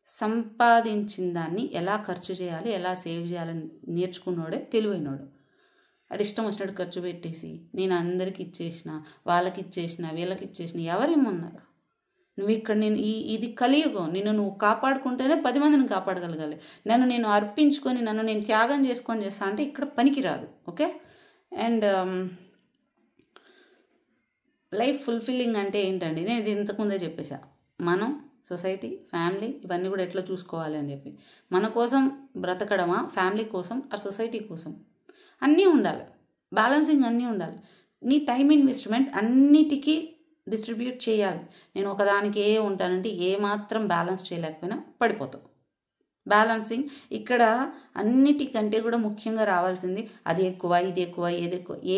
S1: సంపాదించిన దాన్ని ఎలా ఖర్చు చేయాలి, ఎలా సేవ్ చేయాలని నేర్చుకున్నాడే తెలివైనోడు. అది ఇష్టం వచ్చినట్టు ఖర్చు పెట్టేసి నేను అందరికి ఇచ్చేసిన, వాళ్ళకి ఇచ్చేసిన, వీళ్ళకి ఇచ్చేసిన ఎవరేమన్నారు? నువ్వు ఇక్కడ ఇది కలియుగం. నువ్వు కాపాడుకుంటేనే 10 మందిని కాపాడగలగాలి. నన్ను నేను అర్పించుకొని, నన్ను నేను త్యాగం చేసుకొని చేస్తా అంటే ఇక్కడ పనికిరాదు. ఓకే. అండ్ లైఫ్ ఫుల్ఫిల్లింగ్ అంటే ఏంటండి, నేను ఇది ఇంతకుముందే చెప్పేసా. మనం సొసైటీ, ఫ్యామిలీ ఇవన్నీ కూడా ఎట్లా చూసుకోవాలి అని చెప్పి, మన కోసం బ్రతకడమా, ఫ్యామిలీ కోసం, ఆ సొసైటీ కోసం, అన్నీ ఉండాలి. బ్యాలెన్సింగ్ అన్నీ ఉండాలి. నీ టైం ఇన్వెస్ట్మెంట్ అన్నిటికీ డిస్ట్రిబ్యూట్ చేయాలి. నేను ఒకదానికి ఉంటానంటే మాత్రం బ్యాలెన్స్ చేయలేకపోయినా పడిపోతావు. బ్యాలెన్సింగ్ ఇక్కడ అన్నిటికంటే కూడా ముఖ్యంగా రావాల్సింది అది ఎక్కువ, ఇది ఎక్కువ,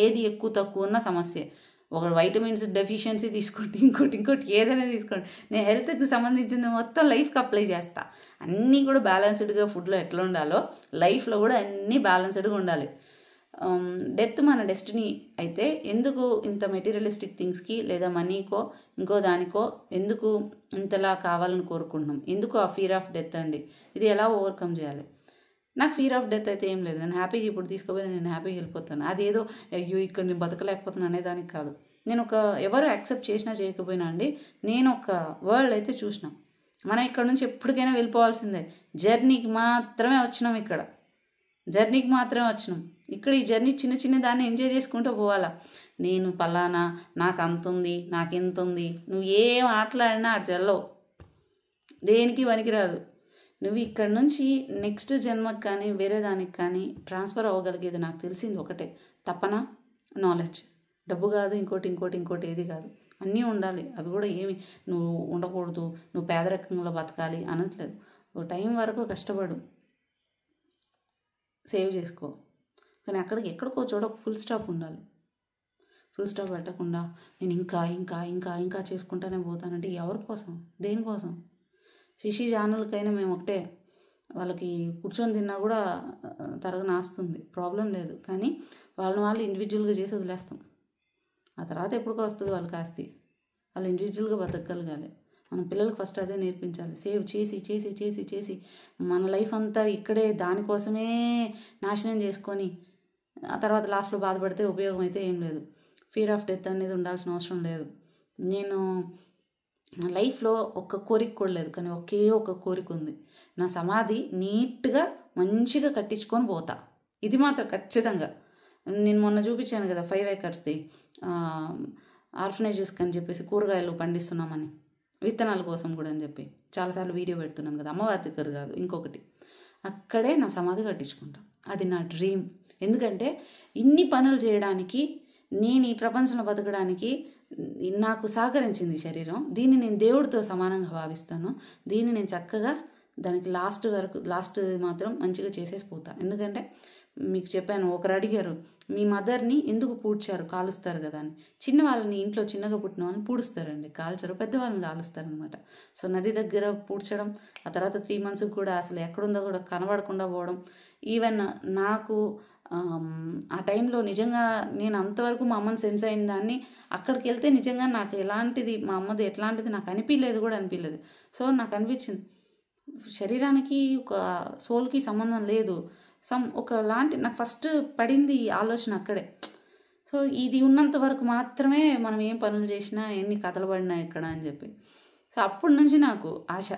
S1: ఏది ఎక్కువ తక్కువ ఉన్న సమస్య. ఒక వైటమిన్స్ డెఫిషియన్సీ తీసుకోండి, ఇంకోటి ఏదైనా తీసుకోండి. నేను హెల్త్కి సంబంధించింది మొత్తం లైఫ్కి అప్లై చేస్తా. అన్నీ కూడా బ్యాలెన్స్డ్గా ఫుడ్లో ఎట్లా ఉండాలో లైఫ్లో కూడా అన్నీ బ్యాలెన్స్డ్గా ఉండాలి. డెత్ మన డెస్టినీ అయితే ఎందుకు ఇంత మెటీరియలిస్టిక్ థింగ్స్కి లేదా మనీకో ఇంకో దానికో ఎందుకు ఇంతలా కావాలని కోరుకుంటున్నాం? ఎందుకు ఆ ఫియర్ ఆఫ్ డెత్ అండి? ఇది ఎలా ఓవర్కమ్ చేయాలి? నాకు ఫియర్ ఆఫ్ డెత్ అయితే ఏం లేదు. నేను హ్యాపీగా ఇప్పుడు తీసుకుపోయి నేను హ్యాపీగా వెళ్ళిపోతాను. అదేదో అయ్యో ఇక్కడ నేను బతకలేకపోతున్నాను అనేదానికి కాదు. నేను ఎవరు యాక్సెప్ట్ చేసినా చేయకపోయినా అండి, నేను ఒక వరల్డ్ అయితే చూసిన. మనం ఇక్కడ నుంచి ఎప్పటికైనా వెళ్ళిపోవాల్సిందే. జర్నీకి మాత్రమే వచ్చినాం. ఇక్కడ ఈ జర్నీ చిన్న దాన్ని ఎంజాయ్ చేసుకుంటూ పోవాలా. నేను పలానా, నాకు అంత ఉంది, నాకు ఎంత ఉంది, నువ్వు ఏం ఆటలాడినా అటు చెల్లవు, దేనికి పనికిరాదు. నువ్వు ఇక్కడ నుంచి నెక్స్ట్ జన్మకి కానీ వేరే దానికి కానీ ట్రాన్స్ఫర్ అవ్వగలిగేది నాకు తెలిసింది ఒకటే, తపన, నాలెడ్జ్. డబ్బు కాదు, ఇంకోటి ఏది కాదు. అన్నీ ఉండాలి. అవి కూడా ఏమి నువ్వు ఉండకూడదు, నువ్వు పేదరికంలో బతకాలి అనట్లేదు. ఓ టైం వరకు కష్టపడు, సేవ్ చేసుకో. కానీ ఎక్కడికో చోట ఒక ఫుల్ స్టాప్ ఉండాలి. ఫుల్ స్టాప్ పెట్టకుండా నేను ఇంకా చేసుకుంటానే పోతానంటే ఎవరి కోసం, దేనికోసం? శిశి జానులకైనా మేము ఒకటే, వాళ్ళకి కూర్చొని తిన్నా కూడా తరగనాస్తుంది, ప్రాబ్లం లేదు. కానీ వాళ్ళు ఇండివిజువల్గా చేసి వదిలేస్తాం. ఆ తర్వాత ఎప్పుడుకో వస్తుంది వాళ్ళకి ఆస్తి. వాళ్ళు ఇండివిజువల్గా బతకగలగాలి. మన పిల్లలకు ఫస్ట్ అదే నేర్పించాలి. సేవ్ చేసి మన లైఫ్ అంతా ఇక్కడే దానికోసమే నాశనం చేసుకొని ఆ తర్వాత లాస్ట్లో బాధపడితే ఉపయోగం అయితే ఏం లేదు. ఫియర్ ఆఫ్ డెత్ అనేది ఉండాల్సిన అవసరం లేదు. నేను నా లైఫ్లో ఒక్క కోరిక కూడా లేదు, కానీ ఒకే ఒక కోరిక ఉంది. నా సమాధి నీట్గా మంచిగా కట్టించుకొని పోతా. ఇది మాత్రం ఖచ్చితంగా. నేను మొన్న చూపించాను కదా 5 acresది ఆర్ఫనేజెస్కి అని చెప్పేసి కూరగాయలు పండిస్తున్నామని, విత్తనాల కోసం కూడా అని చెప్పి చాలాసార్లు వీడియో పెడుతున్నాను కదా. అమ్మవారి దగ్గర కాదు, ఇంకొకటి. అక్కడే నా సమాధి కట్టించుకుంటా. అది నా డ్రీమ్. ఎందుకంటే ఇన్ని పనులు చేయడానికి, నేను ఈ ప్రపంచంలో బతకడానికి నాకు సహకరించింది శరీరం. దీన్ని నేను దేవుడితో సమానంగా భావిస్తాను. దీన్ని నేను చక్కగా దానికి లాస్ట్ మాత్రం మంచిగా చేసేసి పోతా. ఎందుకంటే మీకు చెప్పాను, ఒకరు అడిగారు మీ మదర్ని ఎందుకు పూడ్చారు, కాలుస్తారు కదా అని. చిన్నవాళ్ళని, ఇంట్లో చిన్నగా పుట్టిన వాళ్ళని పూడుస్తారండి, కాల్చరు. పెద్దవాళ్ళని కాలుస్తారనమాట. సో నది దగ్గర పూడ్చడం, ఆ తర్వాత 3 months కూడా అసలు ఎక్కడుందో కూడా కనబడకుండా పోవడం. ఈవెన్ నాకు ఆ టైంలో నిజంగా నేను అంతవరకు మా అమ్మని సెన్స్ అయిన దాన్ని, అక్కడికి వెళ్తే నిజంగా నాకు ఎలాంటిది, మా అమ్మది ఎట్లాంటిది నాకు అనిపించలేదు. సో నాకు అనిపించింది శరీరానికి ఒక సోల్కి సంబంధం లేదు. ఒకలాంటి నాకు ఫస్ట్ పడింది ఆలోచన అక్కడే. సో ఇది ఉన్నంత వరకు మాత్రమే మనం ఏం పనులు చేసినా, ఎన్ని కథలు పడినా ఇక్కడ అని చెప్పి. సో అప్పటి నుంచి నాకు ఆశ,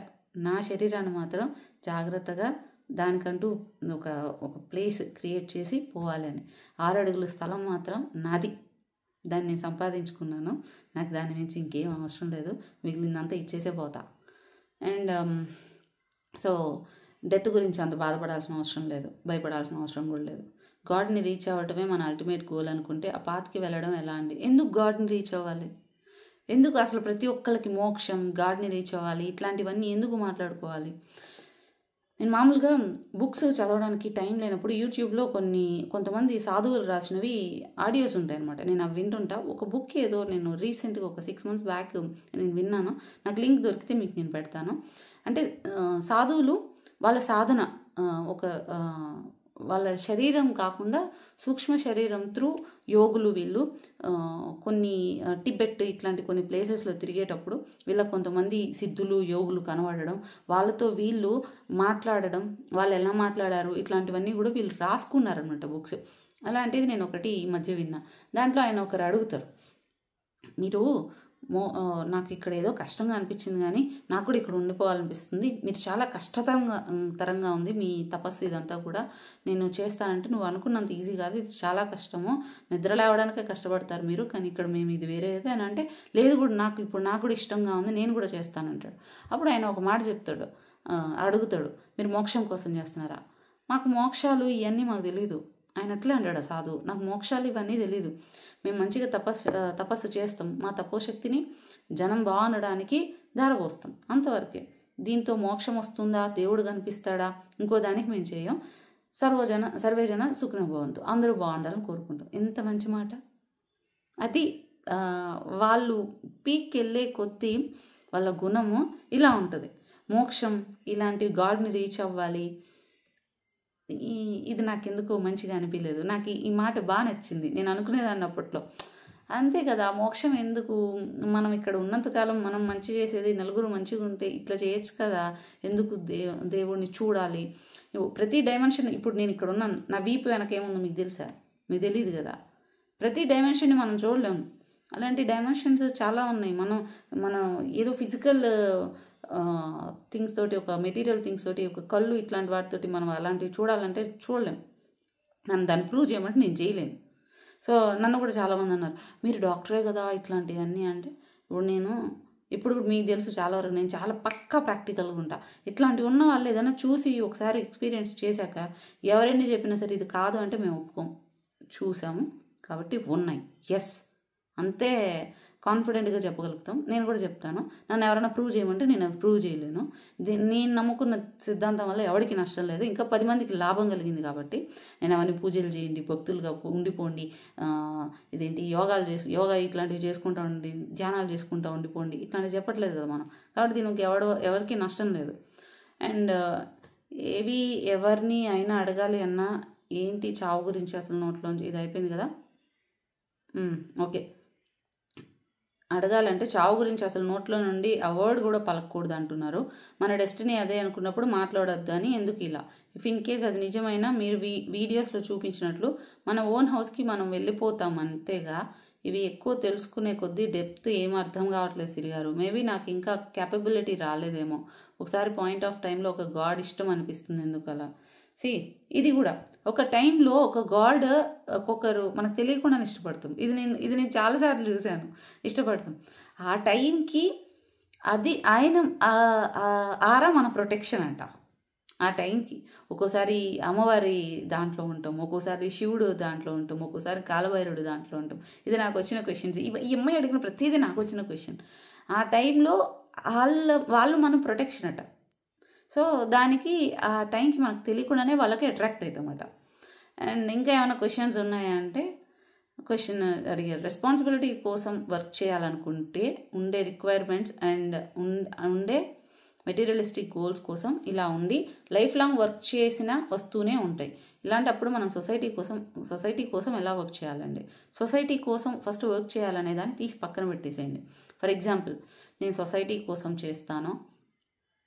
S1: నా శరీరాన్ని మాత్రం జాగ్రత్తగా దానికంటూ ఒక ప్లేస్ క్రియేట్ చేసి పోవాలని. 6 అడుగుల స్థలం మాత్రం నాది. దాన్ని నేను సంపాదించుకున్నాను. నాకు దాని నుంచి ఇంకేం అవసరం లేదు. మిగిలిందంతా ఇచ్చేసే పోతా. అండ్ సో డెత్ గురించి అంత బాధపడాల్సిన అవసరం లేదు, భయపడాల్సిన అవసరం కూడా లేదు. గాడ్ని రీచ్ అవ్వటమే మన అల్టిమేట్ గోల్ అనుకుంటే ఆ పాత్కి వెళ్ళడం ఎలా అండి? ఎందుకు గాడ్ని రీచ్ అవ్వాలి? ఎందుకు అసలు ప్రతి ఒక్కరికి మోక్షం, గాడ్ని రీచ్ అవ్వాలి, ఇట్లాంటివన్నీ ఎందుకు మాట్లాడుకోవాలి? నేను మామూలుగా బుక్స్ చదవడానికి టైం లేనప్పుడు యూట్యూబ్లో కొంతమంది సాధువులు రాసినవి ఆడియోస్ ఉంటాయి అనమాట. నేను అవి వింటుంటా. ఒక బుక్ ఏదో నేను రీసెంట్గా ఒక 6 months బ్యాక్ నేను విన్నాను. నాకు లింక్ దొరికితే మీకు నేను పెడతాను. అంటే సాధువులు వాళ్ళ సాధన ఒక వాళ్ళ శరీరం కాకుండా సూక్ష్మ శరీరం త్రూ యోగులు వీళ్ళు కొన్ని టిబెట్ ఇట్లాంటి కొన్ని ప్లేసెస్లో తిరిగేటప్పుడు వీళ్ళకి కొంతమంది సిద్ధులు యోగులు కనబడడం, వాళ్ళతో వీళ్ళు మాట్లాడడం, వాళ్ళు ఎలా మాట్లాడారు ఇట్లాంటివన్నీ కూడా వీళ్ళు రాసుకున్నారనమాట బుక్స్. అలాంటిది నేను ఒకటి ఈ మధ్య విన్నా. దాంట్లో ఆయన ఒకరు అడుగుతారు, మీరు నాకు ఇక్కడ ఏదో కష్టంగా అనిపించింది కానీ నాకు కూడా ఇక్కడ ఉండిపోవాలనిపిస్తుంది, మీరు చాలా కష్టతరంగా ఉంది మీ తపస్సు ఇదంతా కూడా, నేను చేస్తానంటే నువ్వు అనుకున్నంత ఈజీ కాదు, ఇది చాలా కష్టము, నిద్ర లేవడానికే కష్టపడతారు మీరు, కానీ ఇక్కడ మేము ఇది వేరేది అని అంటే, లేదు కూడా నాకు కూడా ఇష్టంగా ఉంది, నేను కూడా చేస్తానంటాడు. అప్పుడు ఆయన ఒక మాట చెప్తాడు, అడుగుతాడు, మీరు మోక్షం కోసం చేస్తున్నారా? మాకు మోక్షాలు ఇవన్నీ మాకు తెలీదు. ఆయన అట్లే అంటాడు సాధువు, నాకు మోక్షాలు ఇవన్నీ తెలీదు, మేము మంచిగా తపస్సు చేస్తాం, మా తపోశక్తిని జనం బాగుండడానికి ధారపోస్తాం, అంతవరకే. దీంతో మోక్షం వస్తుందా, దేవుడు కనిపిస్తాడా, ఇంకో దానికి మేము చేయం, సర్వేజన సుఖినో భవంతు, అందరూ బాగుండాలని కోరుకుంటాం. ఎంత మంచి మాట అది. వాళ్ళు పీక్కి వెళ్ళే కొద్దీ వాళ్ళ గుణము ఇలా ఉంటుంది, మోక్షం ఇలాంటి గాడ్ని రీచ్ అవ్వాలి. ఇది నాకు ఎందుకో మంచిగా అనిపించలేదు, నాకు ఈ మాట బాగా నచ్చింది, నేను అనుకునేదాన్ని అప్పట్లో. అంతే కదా, మోక్షం ఎందుకు, మనం ఇక్కడ ఉన్నంతకాలం మనం మంచి చేసేది నలుగురు మంచిగా ఉంటే ఇట్లా చేయొచ్చు కదా, ఎందుకు దేవుడిని చూడాలి ప్రతి డైమెన్షన్. ఇప్పుడు నేను ఇక్కడ ఉన్నాను, నా వీపు వెనక ఏముందో మీకు తెలుసా? మీకు తెలియదు కదా. ప్రతి డైమెన్షన్ని మనం చూడలేము, అలాంటి డైమెన్షన్స్ చాలా ఉన్నాయి. మనం ఏదో ఫిజికల్ థింగ్స్ తోటి, ఒక మెటీరియల్ థింగ్స్ తోటి, ఒక కళ్ళు ఇట్లాంటి వాటితోటి మనం అలాంటివి చూడాలంటే చూడలేం. నన్ను దాన్ని ప్రూవ్ చేయమంటే నేను చేయలేను. సో నన్ను కూడా చాలామంది అన్నారు, మీరు డాక్టరే కదా ఇట్లాంటివన్నీ అంటే, ఇప్పుడు మీకు తెలుసు చాలా వరకు నేను చాలా పక్కా ప్రాక్టికల్గా ఉంటా. ఇట్లాంటివి ఉన్న వాళ్ళు ఏదైనా చూసి ఒకసారి ఎక్స్పీరియన్స్ చేశాక ఎవరైనా చెప్పినా సరే ఇది కాదు అంటే మేము ఒప్పుకోం, చూసాము కాబట్టి ఉన్నాయి, ఎస్ అంతే కాన్ఫిడెంట్గా చెప్పగలుగుతాం. నేను కూడా చెప్తాను, నన్ను ఎవరైనా ప్రూవ్ చేయమంటే నేను ప్రూవ్ చేయలేను. నేను నమ్ముకున్న సిద్ధాంతం వల్ల ఎవరికి నష్టం లేదు, ఇంకా 10 మందికి లాభం కలిగింది కాబట్టి నేను అవన్నీ పూజలు చేయండి, భక్తులుగా ఉండిపోండి, ఇదేంటి యోగా ఇట్లాంటివి చేసుకుంటూ ఉండి, ధ్యానాలు చేసుకుంటూ ఉండిపోండి ఇట్లాంటివి చెప్పట్లేదు కదా మనం. కాబట్టి దీనికి ఎవరికి నష్టం లేదు. అండ్ ఎవరిని అయినా అడగాలి అన్నా ఏంటి చావు గురించి అసలు నోట్లోంచి ఇది అయిపోయింది కదా, ఓకే. అడగాలంటే చావు గురించి అసలు నోట్లో నుండి ఆ వర్డ్ కూడా పలకూడదు అంటున్నారు. మన డెస్టినీ అదే అనుకున్నప్పుడు మాట్లాడొద్దు అని ఎందుకు ఇలా? ఇఫ్ ఇన్ కేస్ అది నిజమైనా మీరు వీడియోస్లో చూపించినట్లు మన ఓన్ హౌస్కి మనం వెళ్ళిపోతాం అంతేగా. ఇవి ఎక్కువ తెలుసుకునే కొద్దీ డెప్త్ ఏం అర్థం కావట్లేదు సిరి గారు. మేబీ నాకు ఇంకా క్యాపబిలిటీ రాలేదేమో. ఒకసారి పాయింట్ ఆఫ్ టైంలో ఒక గాడ్ ఇష్టం అనిపిస్తుంది ఎందుకు అలా. ఇది కూడా ఒక టైంలో ఒక గాడ్ ఒక్కొక్కరు మనకు తెలియకుండానే ఇష్టపడుతుంది. ఇది నేను చాలాసార్లు చూశాను, ఇష్టపడతాం. ఆ టైంకి అది ఆయన ఆరా మన ప్రొటెక్షన్ అంట. ఆ టైంకి ఒక్కోసారి అమ్మవారి దాంట్లో ఉంటాం, ఒక్కోసారి శివుడు దాంట్లో ఉంటాం, ఒక్కోసారి కాలభైరుడు దాంట్లో ఉంటాం. ఇది నాకు వచ్చిన క్వశ్చన్స్. ఈ అమ్మాయి అడిగిన ప్రతిదీ నాకు వచ్చిన క్వశ్చన్. ఆ టైంలో వాళ్ళు మన ప్రొటెక్షన్ అట. సో దానికి ఆ టైంకి మనకు తెలియకుండానే వాళ్ళకి అట్రాక్ట్ అవుతామట. అండ్ ఇంకా ఏమైనా క్వశ్చన్స్ ఉన్నాయంటే క్వశ్చన్ అడిగారు, రెస్పాన్సిబిలిటీ కోసం వర్క్ చేయాలనుకుంటే ఉండే రిక్వైర్మెంట్స్ అండ్ ఉండే మెటీరియలిస్టిక్ గోల్స్ కోసం ఇలా ఉండి లైఫ్ లాంగ్ వర్క్ చేసిన వస్తూనే ఉంటాయి. ఇలాంటప్పుడు మనం సొసైటీ కోసం ఎలా వర్క్ చేయాలండి? సొసైటీ కోసం ఫస్ట్ వర్క్ చేయాలనే దాన్ని తీసి పక్కన పెట్టేసేయండి. ఫర్ ఎగ్జాంపుల్, నేను సొసైటీ కోసం చేస్తాను,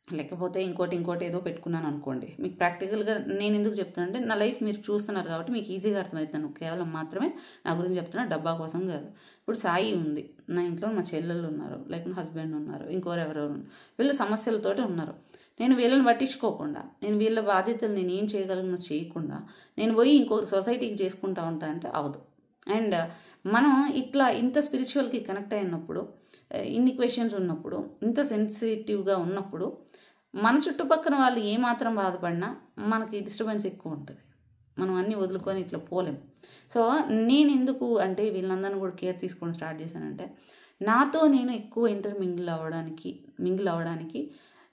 S1: లేకపోతే ఇంకోటి ఏదో పెట్టుకున్నాను అనుకోండి. మీకు ప్రాక్టికల్గా నేను ఎందుకు చెప్తానంటే నా లైఫ్ మీరు చూస్తున్నారు కాబట్టి మీకు ఈజీగా అర్థమవుతాను. కేవలం మాత్రమే నా గురించి చెప్తున్నా, డబ్బా కోసం కాదు. ఇప్పుడు సాయి ఉంది, నా ఇంట్లో మా చెల్లెళ్ళు ఉన్నారు, లేకపోతే హస్బెండ్ ఉన్నారు, ఇంకోరెవరో ఉన్నారు, వీళ్ళు సమస్యలతోటి ఉన్నారు. నేను వీళ్ళని పట్టించుకోకుండా, నేను వీళ్ళ బాధ్యతలు నేను ఏం చేయగలను చేయకుండా నేను పోయి ఇంకో సొసైటీకి చేసుకుంటా ఉంటా అంటే అవదు. అండ్ మనం ఇట్లా ఇంత స్పిరిచువల్కి కనెక్ట్ అయినప్పుడు, ఇన్ని క్వశ్చన్స్ ఉన్నప్పుడు, ఇంత సెన్సిటివ్గా ఉన్నప్పుడు మన చుట్టుపక్కల వాళ్ళు ఏమాత్రం బాధపడినా మనకి డిస్టర్బెన్స్ ఎక్కువ ఉంటుంది. మనం అన్నీ వదులుకొని ఇట్లా పోలేం. సో నేను ఎందుకు అంటే వీళ్ళందరినీ కూడా కేర్ తీసుకోవడం స్టార్ట్ చేశానంటే, నాతో నేను ఎక్కువ మింగిల్ అవ్వడానికి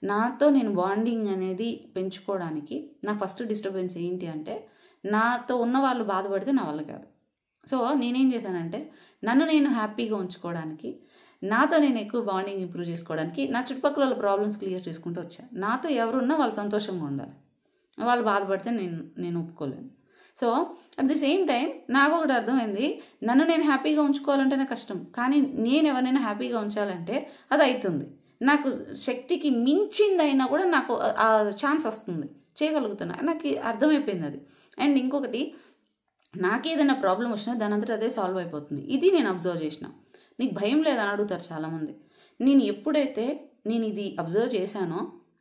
S1: నాతో నేను బాండింగ్ అనేది పెంచుకోవడానికి నాకు ఫస్ట్ డిస్టర్బెన్స్ ఏంటి అంటే, నాతో ఉన్న వాళ్ళు బాధపడితే నా వల్ల కాదు. సో నేనేం చేశానంటే, నన్ను నేను హ్యాపీగా ఉంచుకోవడానికి, నాతో నేను ఎక్కువ బాండింగ్ ఇంప్రూవ్ చేసుకోవడానికి నా చుట్టుపక్కల వాళ్ళ ప్రాబ్లమ్స్ క్లియర్ చేసుకుంటూ వచ్చాను. నాతో ఎవరున్నా వాళ్ళు సంతోషంగా ఉండాలి, వాళ్ళు బాధపడితే నేను ఒప్పుకోలేను. So at the same time నాకు ఒకటి అర్థమైంది, నన్ను నేను హ్యాపీగా ఉంచుకోవాలంటేనే కష్టం, కానీ నేను ఎవరినైనా హ్యాపీగా ఉంచాలంటే అది అవుతుంది. నాకు శక్తికి మించిందైనా కూడా నాకు ఆ ఛాన్స్ వస్తుంది, చేయగలుగుతున్నా, నాకు అర్థమైపోయింది అది. అండ్ ఇంకొకటి, నాకేదైనా ప్రాబ్లం వచ్చినా దాని అంతటా అదే సాల్వ్ అయిపోతుంది. ఇది నేను అబ్జర్వ్ చేసిన. నీకు భయం లేదని అడుగుతారు చాలామంది. నేను ఎప్పుడైతే ఇది అబ్జర్వ్ చేశానో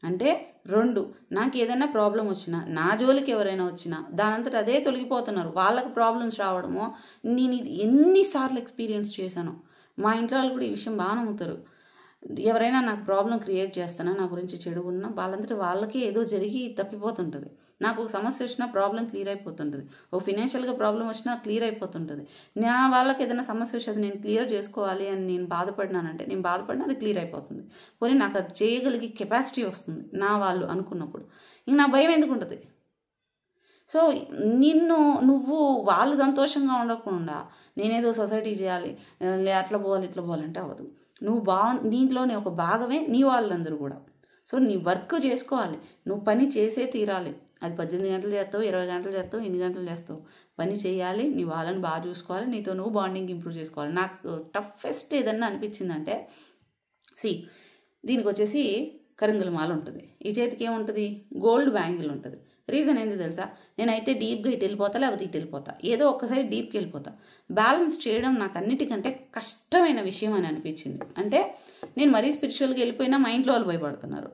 S1: అంటే, 2, నాకు ఏదైనా ప్రాబ్లం వచ్చినా, నా జోలికి ఎవరైనా వచ్చినా దానంతట అదే తొలగిపోతున్నారు. వాళ్ళకి ప్రాబ్లమ్స్ రావడమో నేను ఇది ఎన్నిసార్లు ఎక్స్పీరియన్స్ చేశాను. మా ఇంట్లో వాళ్ళు కూడా ఈ విషయం బాగా నమ్ముతారు. ఎవరైనా నాకు ప్రాబ్లం క్రియేట్ చేస్తానా, నా గురించి చెడు ఉన్నా, వాళ్ళంతటా వాళ్ళకే ఏదో జరిగి తప్పిపోతుంటుంది. నాకు ఒక సమస్య వచ్చినా ప్రాబ్లం క్లియర్ అయిపోతుంటుంది. ఓ ఫినాన్షియల్గా ప్రాబ్లం వచ్చినా క్లియర్ అయిపోతుంటుంది. నా వాళ్ళకి ఏదైనా సమస్య వచ్చేది నేను క్లియర్ చేసుకోవాలి అని నేను బాధపడినానంటే, నేను బాధపడినా అది క్లియర్ అయిపోతుంది. పోనీ నాకు అది చేయగలిగే కెపాసిటీ వస్తుంది నా వాళ్ళు అనుకున్నప్పుడు. ఇంక నా భయం ఎందుకు ఉంటుంది? సో నువ్వు వాళ్ళు సంతోషంగా ఉండకుండా నేనేదో సొసైటీ చేయాలి, అట్లా పోవాలి ఇట్లా పోవాలంటే అవ్వదు. నువ్వు నీలోనే ఒక భాగమే నీ వాళ్ళందరూ కూడా. సో నీ వర్క్ చేసుకోవాలి, నువ్వు పని చేసే తీరాలి. అది 18 గంటలు చేస్తావు, 20 గంటలు చేస్తావు, ఎన్ని గంటలు చేస్తావు, పని చేయాలి. నీ వాళ్ళని బాగా చూసుకోవాలి, నీతో నువ్వు బాండింగ్ ఇంప్రూవ్ చేసుకోవాలి. నాకు టఫెస్ట్ ఏదన్నా అనిపించిందంటే, దీనికి వచ్చేసి కరింగల మాల ఉంటుంది, ఈ చేతికి ఏముంటుంది, గోల్డ్ బ్యాంగిల్ ఉంటుంది. రీజన్ ఏంది తెలుసా? నేనైతే డీప్గా ఇటు వెళ్ళిపోతా, లేకపోతే ఇటు వెళ్ళిపోతా, ఏదో ఒక సైడ్ డీప్కి వెళ్ళిపోతా. బ్యాలెన్స్ చేయడం నాకు అన్నిటికంటే కష్టమైన విషయం అని అనిపించింది. అంటే నేను మరీ స్పిరిచువల్గా వెళ్ళిపోయినా మా ఇంట్లో వాళ్ళు భయపడుతున్నారు.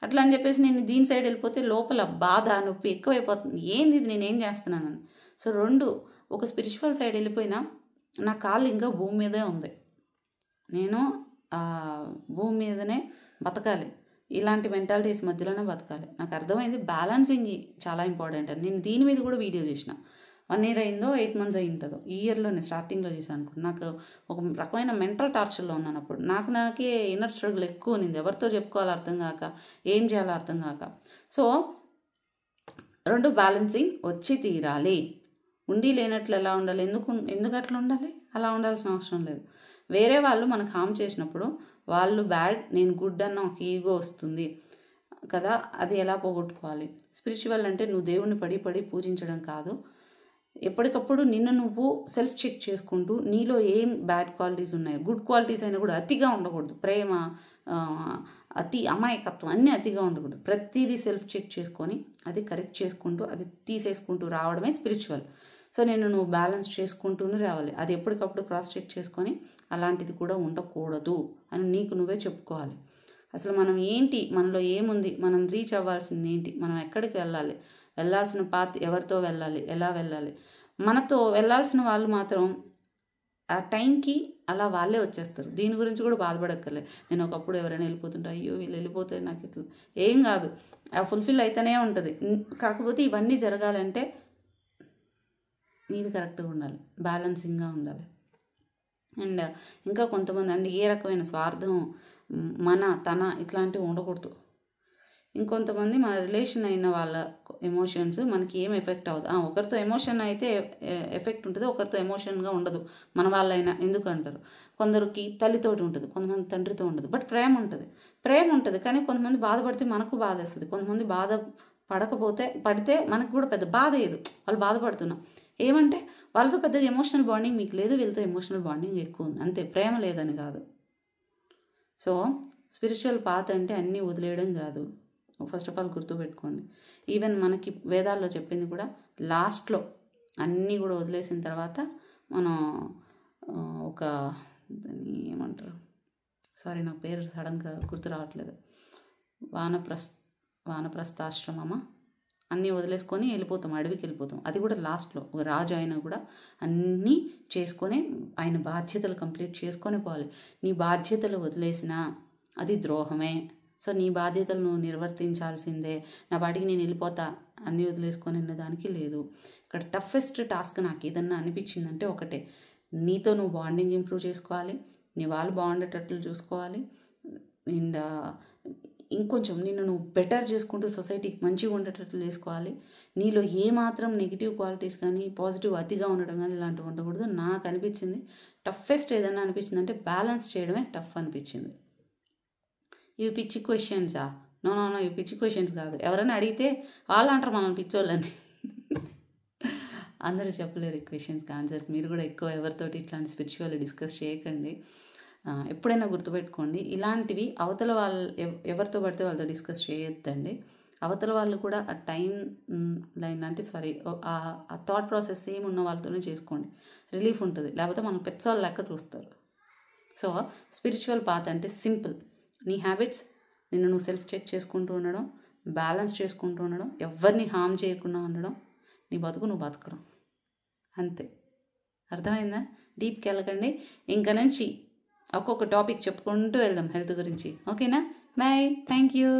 S1: అట్లా అని చెప్పేసి నేను దీని సైడ్ వెళ్ళిపోతే లోపల బాధ, నొప్పి ఎక్కువైపోతుంది. ఏంది ఇది, నేనేం చేస్తున్నానని. సో 2, ఒక స్పిరిచువల్ సైడ్ వెళ్ళిపోయినా నా కాళ్ళు ఇంకా భూమి మీదే ఉంది. నేను భూమి మీదనే బతకాలి, ఇలాంటి మెంటాలిటీస్ మధ్యలోనే బతకాలి. నాకు అర్థమైంది బ్యాలెన్సింగ్ చాలా ఇంపార్టెంట్ అని. నేను దీని మీద కూడా వీడియో చేసిన. 1 year అయిందో 8 months అయి ఉంటుందో, ఈ ఇయర్లోనే స్టార్టింగ్లో చేశాను అనుకుంటా. నాకు ఒక రకమైన మెంటల్ టార్చర్లో ఉన్నాను అప్పుడు. నాకే ఇన్నర్ స్ట్రగుల్ ఎక్కువ ఉంది, ఎవరితో చెప్పుకోవాలో అర్థం కాక, ఏం చేయాలో అర్థం కాక. సో 2 బ్యాలెన్సింగ్ వచ్చి తీరాలి. ఉండి లేనట్లు ఎలా ఉండాలి, ఎందుకు అట్లా ఉండాలి? అలా ఉండాల్సిన అవసరం లేదు. వేరే వాళ్ళు మనకు హామ్ చేసినప్పుడు వాళ్ళు బ్యాడ్, నేను గుడ్ అన్న ఒక ఈగో వస్తుంది కదా, అది ఎలా పోగొట్టుకోవాలి? స్పిరిచువల్ అంటే నువ్వు దేవుణ్ణి పడి పూజించడం కాదు. ఎప్పటికప్పుడు నిన్ను నువ్వు సెల్ఫ్ చెక్ చేసుకుంటూ నీలో ఏం బ్యాడ్ క్వాలిటీస్ ఉన్నాయో, గుడ్ క్వాలిటీస్ అయినా కూడా అతిగా ఉండకూడదు. ప్రేమ, అమాయకత్వం అన్నీ అతిగా ఉండకూడదు. ప్రతిదీ సెల్ఫ్ చెక్ చేసుకొని అది కరెక్ట్ చేసుకుంటూ అది తీసేసుకుంటూ రావడమే స్పిరిచువల్. సో నువ్వు బ్యాలెన్స్ చేసుకుంటూనే రావాలి. అది ఎప్పటికప్పుడు క్రాస్ చెక్ చేసుకొని అలాంటిది కూడా ఉండకూడదు అని నీకు నువ్వే చెప్పుకోవాలి. అసలు మనం ఏంటి, మనలో ఏముంది, మనం రీచ్ అవ్వాల్సింది ఏంటి, మనం ఎక్కడికి వెళ్ళాలి, వెళ్ళాల్సిన పాత్ ఎవరితో వెళ్ళాలి, ఎలా వెళ్ళాలి. మనతో వెళ్ళాల్సిన వాళ్ళు మాత్రం ఆ టైంకి అలా వాళ్ళే వచ్చేస్తారు. దీని గురించి కూడా బాధపడక్కర్లే. నేను ఒకప్పుడు ఎవరైనా వెళ్ళిపోతుంటే, అయ్యో వీళ్ళు వెళ్ళిపోతే నాకు ఇట్లా ఏం కాదు, ఫుల్ఫిల్ అయితేనే ఉంటుంది. కాకపోతే ఇవన్నీ జరగాలంటే నీది కరెక్ట్గా ఉండాలి, బ్యాలెన్సింగ్గా ఉండాలి. అండ్ ఇంకా కొంతమంది అండి ఏ రకమైన స్వార్థం, తన ఇట్లాంటివి ఉండకూడదు. ఇంకొంతమంది మన రిలేషన్ అయిన వాళ్ళ ఎమోషన్స్ మనకి ఏం ఎఫెక్ట్ అవ్వదు. ఒకరితో ఎమోషన్ అయితే ఎఫెక్ట్ ఉంటుంది, ఒకరితో ఎమోషన్గా ఉండదు. మన వాళ్ళైనా ఎందుకు అంటారు. కొందరికి తల్లితోటి ఉంటుంది, కొంతమంది తండ్రితో ఉండదు. బట్ ప్రేమ ఉంటుంది. కానీ కొంతమంది బాధపడితే మనకు బాధ వేస్తుంది. కొంతమంది పడితే మనకు కూడా పెద్ద బాధ లేదు, వాళ్ళు బాధపడుతున్నాం. ఏమంటే వాళ్ళతో పెద్దగా ఎమోషనల్ బాండింగ్ మీకు లేదు, వీళ్ళతో ఎమోషనల్ బాండింగ్ ఎక్కువ ఉంది, అంతే. ప్రేమ లేదని కాదు. సో స్పిరిచువల్ పాత్ అంటే అన్నీ వదిలేయడం కాదు. ఫస్ట్ ఆఫ్ ఆల్ గుర్తుపెట్టుకోండి. ఈవెన్ మనకి వేదాల్లో చెప్పింది కూడా లాస్ట్లో అన్నీ కూడా వదిలేసిన తర్వాత మనం దాన్ని ఏమంటారు, నా పేరు సడన్గా గుర్తు రావట్లేదు, వానప్రస్థాశ్రమమా, అన్నీ వదిలేసుకొని వెళ్ళిపోతాం, అడవికి వెళ్ళిపోతాం. అది కూడా లాస్ట్లో ఒక రాజు అయినా కూడా అన్నీ చేసుకొని ఆయన బాధ్యతలు కంప్లీట్ చేసుకొని పోవాలి. నీ బాధ్యతలు వదిలేసినా అది ద్రోహమే. సో నీ బాధ్యతలు నువ్వు నిర్వర్తించాల్సిందే. నా బాటికి నేను వెళ్ళిపోతా అన్నీ వదిలేసుకొని దానికి లేదు. ఇక్కడ టఫెస్ట్ టాస్క్ నాకు ఏదన్నా అనిపించిందంటే ఒకటే, నీతో నువ్వు బాండింగ్ ఇంప్రూవ్ చేసుకోవాలి, నీ వాళ్ళు బాగుండేటట్లు చూసుకోవాలి. అండ్ ఇంకొంచెం నిన్ను నువ్వు బెటర్ చేసుకుంటూ సొసైటీకి మంచిగా ఉండేటట్లు చేసుకోవాలి. నీలో ఏమాత్రం నెగిటివ్ క్వాలిటీస్ కానీ పాజిటివ్ అతిగా ఉండడం కానీ ఇలాంటివి ఉండకూడదు. నాకు అనిపించింది టఫెస్ట్ ఏదన్నా అనిపించింది అంటే బ్యాలెన్స్ చేయడమే టఫ్ అనిపించింది. ఇవి పిచ్చి క్వశ్చన్సా? నో నో నో ఇవి పిచ్చి క్వశ్చన్స్ కాదు. ఎవరైనా అడిగితే వాళ్ళు అంటారు మనల్ని పిచ్చోళ్ళని. అందరూ చెప్పలేరు ఈ క్వశ్చన్స్కి ఆన్సర్స్. మీరు కూడా ఎక్కువ ఎవరితోటి ఇట్లాంటి స్పిరిచువల్ డిస్కస్ చేయకండి. ఎప్పుడైనా గుర్తుపెట్టుకోండి, ఇలాంటివి అవతల వాళ్ళు ఎవరితో పడితే వాళ్ళతో డిస్కస్ చేయొద్దండి. అవతల వాళ్ళు కూడా ఆ టైం లైన్ అంటే ఆ థాట్ ప్రాసెస్ సేమ్ ఉన్న వాళ్ళతోనే చేసుకోండి, రిలీఫ్ ఉంటుంది. లేకపోతే మనం పెద్దవాళ్ళ లెక్క చూస్తారు. సో స్పిరిచువల్ పాత్ అంటే సింపుల్. నీ హ్యాబిట్స్, నిన్ను నువ్వు సెల్ఫ్ చెక్ చేసుకుంటూ ఉండడం, బ్యాలెన్స్ చేసుకుంటూ ఉండడం, ఎవరిని హామ్ చేయకుండా ఉండడం, నీ బతుకు నువ్వు బతకడం, అంతే. అర్థమైందా? డీప్కి వెళ్ళకండి. ఇంకా నుంచి ఒక్కొక్క టాపిక్ చెప్పుకుంటూ వెళ్దాం హెల్త్ గురించి. ఓకేనా? Bye, thank you.